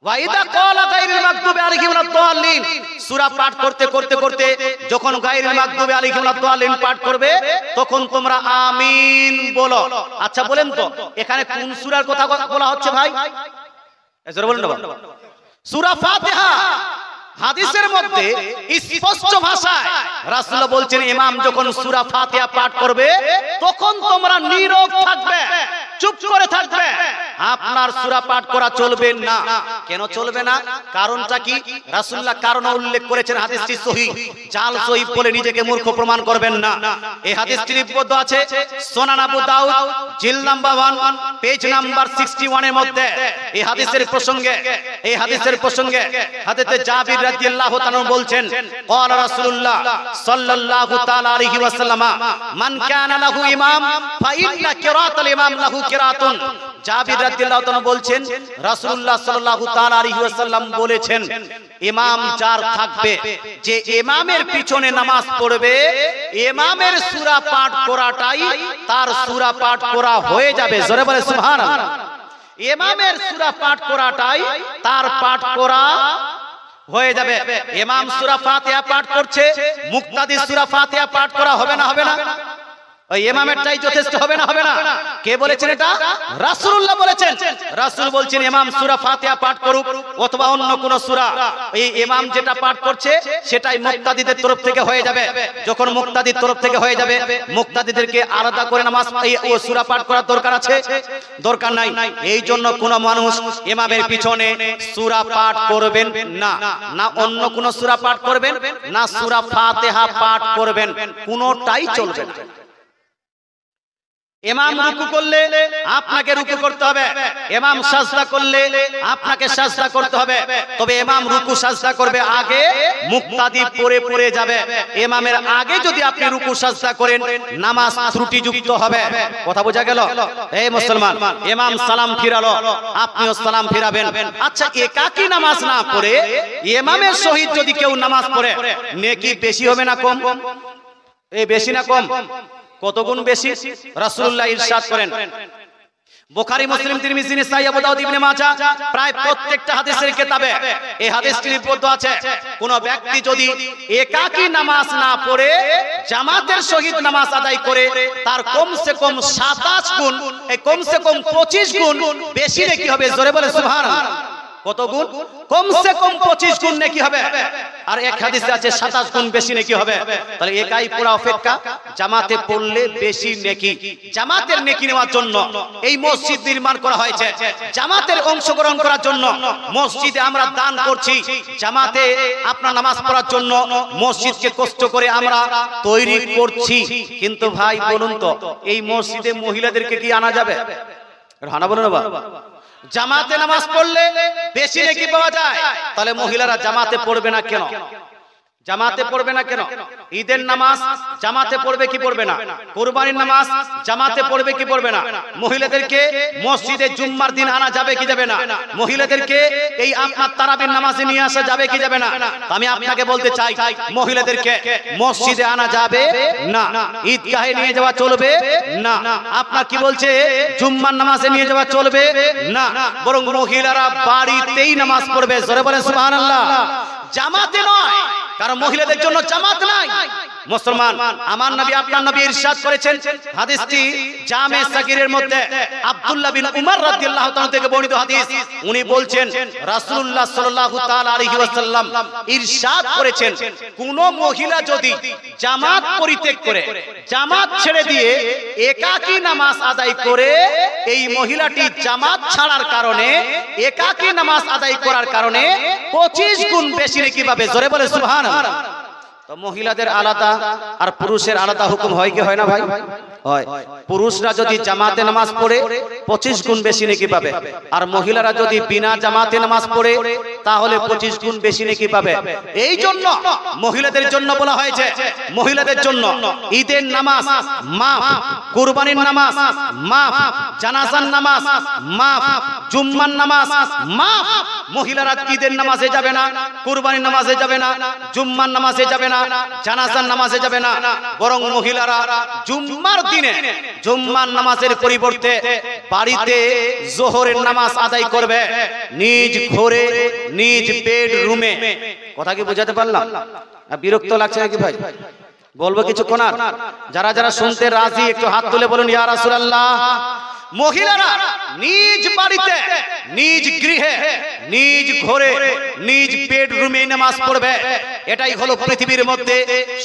ওয়াইদা ক্বালা গায়রিল মাগদুবি আলাইহিম ওয়ালাদ-দাল্লিন, সূরা পাঠ করতে করতে করতে যখন গায়রিল মাগদুবি আলাইহিম ওয়ালাদ-দাল্লিন পাঠ করবে তখন তোমরা আমিন বলো। আচ্ছা বলেন তো এখানে কোন সূরার কথা বলা হচ্ছে ভাই? জোরে বলেন না। সূরা ফাতিহা। হাদিসের মধ্যে স্পষ্ট ভাষায় রাসূলুল্লাহ বলছেন ইমাম যখন সূরা ফাতিহা পাঠ করবে তখন তোমরা নীরব থাকবে, চুপ করে থাকবে, আপনার সূরা পাঠ করা চলবে না। কেন চলবে না? কারণটা কি? রাসূলুল্লাহ কারণ উল্লেখ করেছেন, হাদিসটি সহিহ। জাল সহিহ বলে নিজেকে মূর্খ প্রমাণ করবেন না। এই হাদিসটি লিপিবদ্ধ আছে সুনান আবু দাউদ জিলদ নাম্বার 1 পেজ নাম্বার 61 এর মধ্যে। এই হাদিসের প্রসঙ্গে হাদিসে জাবির রাদিয়াল্লাহু তাআলা বলছেন ক্বালা রাসূলুল্লাহ সাল্লাল্লাহু তাআলা আলাইহি ওয়াসাল্লাম মান কানা লাহু ইমাম ফা ইন্না কিরাতাল ইমাম লাহু কিরাতুন। জাবির রাদিয়াল্লাহু তাআলা বলছেন রাসূলুল্লাহ সাল্লাল্লাহু তাআলা আলাইহি ওয়াসাল্লাম বলেছেন ইমাম যার থাকবে, যে ইমামের পিছনে নামাজ পড়বে, ইমামের সূরা পাঠ করাটাই তার সূরা পাঠ করা হয়ে যাবে। জোরে বলে সুবহানাল্লাহ। ইমামের সূরা পাঠ করাটাই তার পাঠ করা হয়ে যাবে। ইমাম সূরা ফাতিহা পাঠ করছে, মুক্তাদি সূরা ফাতিহা পাঠ করা হবে না? হবে না? ওই ইমামেরটাই যথেষ্ট হবে না? হবে না? কে বলেছেন এটা? রাসূলুল্লাহ বলেছেন। রাসূল বলছেন ইমাম সূরা ফাতিহা পাঠ করুক অথবা অন্য কোন সূরা, এই ইমাম যেটা পাঠ করছে সেটাই মুক্তাদিদের তরফ থেকে হয়ে যাবে। যখন মুক্তাদির তরফ থেকে হয়ে যাবে, মুক্তাদিদেরকে আলাদা করে নামাজ ও সূরা পাঠ করার দরকার আছে? দরকার নাই। এই জন্য কোন মানুষ ইমামের পিছনে সূরা পাঠ করবেন না, না অন্য কোন সূরা পাঠ করবেন, না সূরা ফাতিহা পাঠ করবেন, কোনটাই চলবে না। ইমাম রুকু করলে আপনাকে রুকু করতে হবে, ইমাম সাজদা করলে আপনাকে সাজদা করতে হবে। তবে ইমাম রুকু সাজদা করবে আগে, মুক্তাদি পড়ে পড়ে যাবে। ইমামের আগে যদি আপনি রুকু সাজদা করেন নামাজ ত্রুটিযুক্ত হবে। কথা বোঝা গেল? এই মুসলমান, ইমাম সালাম ফিরালো, আপনিও সালাম ফিরাবেন। আচ্ছা একাকী নামাজ না পড়ে ইমামের সহিত যদি কেউ নামাজ পড়ে নেকি বেশি হবে না কম? এই বেশি না কম? কত গুণ বেশি? রাসূলুল্লাহ ইরশাদ করেন, বুখারী, মুসলিম, তিরমিজি, নাসাঈ, আবু দাউদ, ইবনে মাজাহ প্রায় প্রত্যেকটা হাদিসের কিতাবে এই হাদিসটি লিপিবদ্ধ আছে। কোন ব্যক্তি যদি একাকী নামাজ না পড়ে জামাতের সহিত নামাজ আদায় করে তার কমসে কম 27 গুণ, এই কমসে কম 25 গুণ বেশি নেকি হবে। জোরে বলে সুবহানাল্লাহ। কত গুণ? কমসে কম 25 গুণ নেকি হবে। আর এক হাদিসে আছে 27 গুণ বেশি নেকি হবে। তাহলে একাই পুরা অপেক্ষা জামাতে পড়লে বেশি নেকি। জামাতের নেকি নেওয়ার জন্য এই মসজিদ নির্মাণ করা হয়েছে। জামাতের অংশগ্রহণ করার জন্য মসজিদে আমরা দান করছি। জামাতে আপনার নামাজ পড়ার জন্য মসজিদকে কষ্ট করে আমরা তৈরি করছি। কিন্তু ভাই বলুন তো, এই মসজিদে মহিলাদেরকে কি আনা যাবে? হানা বলুন না। জামাতে নামাজ পড়লে বেশি নেকি পাওয়া যায়, তাহলে মহিলারা জামাতে পড়বে না কেন? জামাতে পড়বে না কেন? ঈদের নামাজ জামাতে পড়বে কি পড়বে না? কুরবানির নামাজ জামাতে পড়বে কি পড়বে না? মহিলাদেরকে মসজিদে জুম্মার দিন আনা যাবে কি যাবে না? মহিলাদেরকে এই আপনার তারাবির নামাজে নিয়ে আসা যাবে কি যাবে না? আমি আপনাকে বলতে চাই, মহিলাদেরকে মসজিদে আনা যাবে না, ঈদগাহে নিয়ে যাওয়া চলবে না। আপনার কি বলছে? জুম্মার নামাজে নিয়ে যাওয়া চলবে না, বরং মহিলারা বাড়িতেই নামাজ পড়বে। জোরে বলেন সুবহানাল্লাহ। জামাতে নয়, কারণ মহিলাদের জন্য জামাত নাই। মুসলমান, আমার নবী আপনার নবী ইরশাদ করেছেন, হাদিসটি জামে সাগীরের মধ্যে আব্দুল্লাহ বিন উমর রাদিয়াল্লাহু তাআলা থেকে বর্ণিত হাদিস। উনি বলছেন রাসূলুল্লাহ সাল্লাল্লাহু তাআলা আলাইহি ওয়াসাল্লাম ইরশাদ করেছেন, কোন মহিলা যদি জামাত পরিত্যাগ করে, জামাত ছেড়ে দিয়ে একাকী নামাজ আদায় করে, এই মহিলাটি জামাত ছাড়ার কারণে, একাকী নামাজ আদায় করার কারণে 25 গুণ বেশি নেকি পাবে। জোরে বলে সুবহানাল্লাহ। তো মহিলাদের আলাদা আর পুরুষের আলাদা হুকুম হয় কি হয় না ভাই? হয়। পুরুষরা যদি জামাতে নামাজ পড়ে 25 গুণ বেশি নেকি পাবে, আর মহিলারা যদি বিনা জামাতে নামাজ পড়ে তাহলে 25 গুণ বেশি নেকি পাবে। এই জন্য মহিলাদের জন্য বলা হয়েছে, মহিলাদের জন্য ঈদের নামাজ মাফ, কুরবানির নামাজ মাফ, জানাজার নামাজ মাফ, জুম্মার নামাজ মাফ। মহিলারা ঈদের নামাজে যাবে না, কুরবানির নামাজে যাবে না, জুম্মার নামাজে যাবে না, জানাজার নামাজে যাবে না, বরং মহিলারা জুম্মার দিনে জুম্মার নামাজের পরিবর্তে বাড়িতে যোহরের নামাজ আদায় করবে, নিজ ঘরে নিজ বেডরুমে। কথা কি বোঝাতে পারলাম? বিরক্ত লাগছে নাকি ভাই? বলবো কিছুক্ষণ আর? যারা যারা শুনতে রাজি একটু হাত তুলে বলুন ইয়া রাসূলুল্লাহ। মহিলারা নিজ বাড়িতে, নিজ গৃহে, নিজ ঘরে, নিজ বেডরুমে নামাজ পড়বে। এটাই হলো পৃথিবীর মধ্যে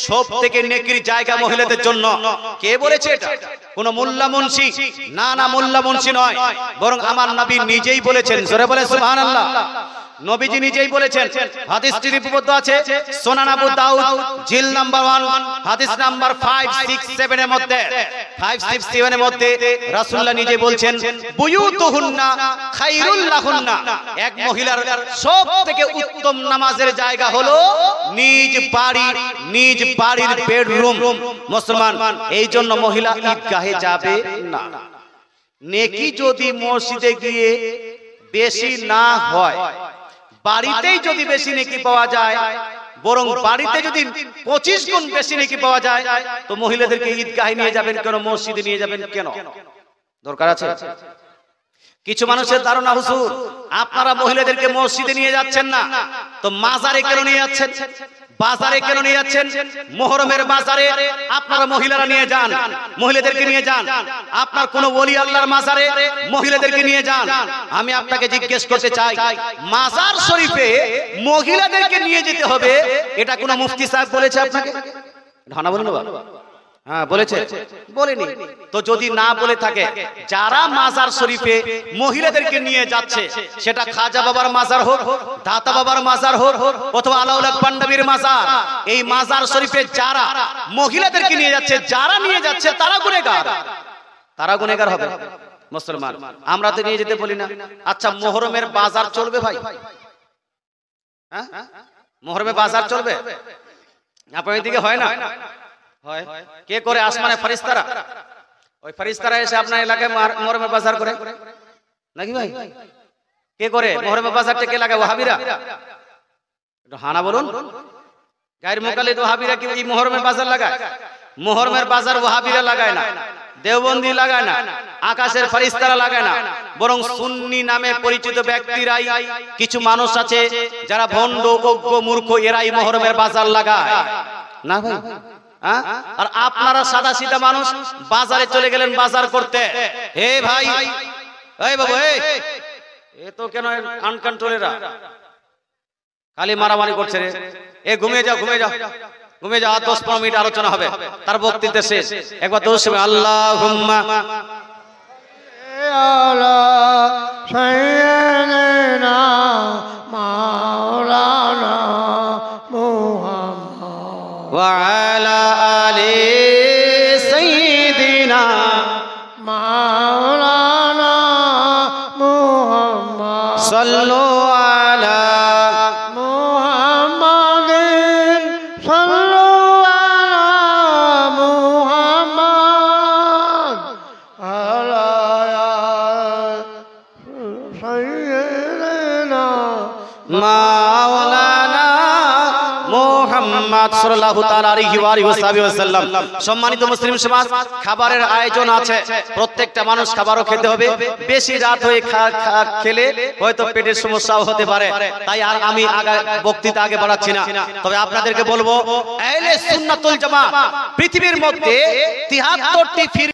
সবথেকে নেকির জায়গা মহিলাদের জন্য। কে বলেছে এটা? কোন মোল্লা মুন্সি? না না, মোল্লা মুন্সি নয়, বরং আমার নবী নিজেই বলেছেন। জোরে বলে সুবহানাল্লাহ। নবীজি নিজেই বলেছেন। হাদিসটি লিপিবদ্ধ আছে সুনান আবু দাউদ জিল নাম্বার 1 হাদিস নাম্বার 567 এর মধ্যে। 567 এর মধ্যে রাসূলুল্লাহ নিজে বলছেন, বুয়ুতুহুন্না খায়রুল লাহুন্না। এক মহিলার সবথেকে উত্তম নামাজের জায়গা হলো নিজ বাড়ি, নিজ বাড়ির বেডরুম। মুসলমান, এই জন্য মহিলা ঈদগাহে যাবে না। নেকি যদি মসজিদে গিয়ে বেশি না হয়, বাড়িতেই যদি বেশি নেকি পাওয়া যায়, বরং বাড়িতে যদি 25 গুণ বেশি নেকি পাওয়া যায়, তো মহিলাদেরকে ঈদগাহে নিয়ে যাবেন কেন, মসজিদে নিয়ে যাবেন কেন? দরকার আছে? কিছু মানুষের ধারণা, হুজুর আপনারা মহিলাদেরকে মসজিদে নিয়ে যাচ্ছেন না, তো মাজারে কেন নিয়ে যাচ্ছেন, বাজারে কেন নিয়ে যাচ্ছেন? মুহররমের বাজারে আপনারা মহিলারা নিয়ে যান, মহিলাদেরকে নিয়ে যান। আপনার কোন ওলি আল্লাহর মাজারে মহিলাদেরকে নিয়ে যান। আমি আপনাকে জিজ্ঞেস করতে চাই, মাজার শরীফে মহিলাদেরকে নিয়ে যেতে হবে, এটা কোন মুফতি সাহেব বলেছে আপনাকে? ধানা বলুন বাবা। হ্যাঁ বলেছে? বলেনি। তো যদি না বলে থাকে, যারা মাজার শরীফে মহিলাদেরকে নিয়ে যাচ্ছে, সেটা খাজা বাবার মাজার হোক, দাতা বাবার মাজার হোক, অথবা আলাউল হক পান্ডবীর মাজার, এই মাজার শরীফে যারা মহিলাদেরকে নিয়ে যাচ্ছে, যারা নিয়ে যাচ্ছে তারা গুনেহগার, তারা গুনেহগার হবে। মুসলমান, আমরা তো নিয়ে যেতে বলি না। আচ্ছা, মুহররমের বাজার চলবে ভাই? হ্যাঁ, মুহররমের বাজার চলবে? আপনার দিকে হয় না? হয়। কে করে? আসমানে ফেরেশতারা। ওই ফেরেশতারা এসে আপনার এলাকায় মুহররমের বাজার করে নাকি ভাই? কে করে মুহররমের বাজারটা? কে লাগায়? ওয়াহাবিরা। একটু হানা বলুন। গায়ের মুকাল্লিদ ওয়াহাবিরা কি এই মুহররমের বাজার লাগায়? মুহররমের বাজার ওয়াহাবিরা লাগায় না, দেওবন্দি লাগায় না, আকাশের ফেরেশতারা লাগায় না, বরং সুন্নি নামে পরিচিত ব্যক্তিরাই, কিছু মানুষ আছে যারা ভণ্ড, অজ্ঞ, মূর্খ, এরাই মুহররমের বাজার লাগায় না ভাই। আর আপনারা সাদা সিধা মানুষ বাজারে চলে গেলেন বাজার করতে। হে ভাই, এই বাবু, এ তো কেন আনকন্ট্রোলেরা খালি মারামারি করছে রে। এ ঘুমিয়ে যাও ঘুমিয়ে যাও ঘুমিয়ে যাও, 10-15 মিনিট আলোচনা হবে, তার বক্তৃতা শেষ। একবার দরুদ শরীফ আল্লাহুম্মা আলা সাইয়্যিদিনা মাওলানা মুহাম্মদ ওয়া আলা আলি সাইয়্যিদিনা মাওলানা মুহাম্মদ সাল্লু আলা মুহাম্মাদিন সাল্লু আলা মুহাম্মদ আলা সাইয়্যিদিনা মাওলানা মুহাম্মদ সাল্লাল্লাহু তাআলা আলাইহি ওয়া আলিহি ওয়াসাল্লাম। সম্মানিত মুসলিম সমাজ, খাবারের আয়োজন আছে, প্রত্যেকটা মানুষ খাবারও খেতে হবে। বেশি রাত হয়ে খেলে হয়তো পেটের সমস্যাও হতে পারে, তাই আর আমি বক্তৃতা আগে বাড়াচ্ছি না। তবে আপনাদেরকে বলবো, আহলে সুন্নাতুল জামাত পৃথিবীর মধ্যে 73টি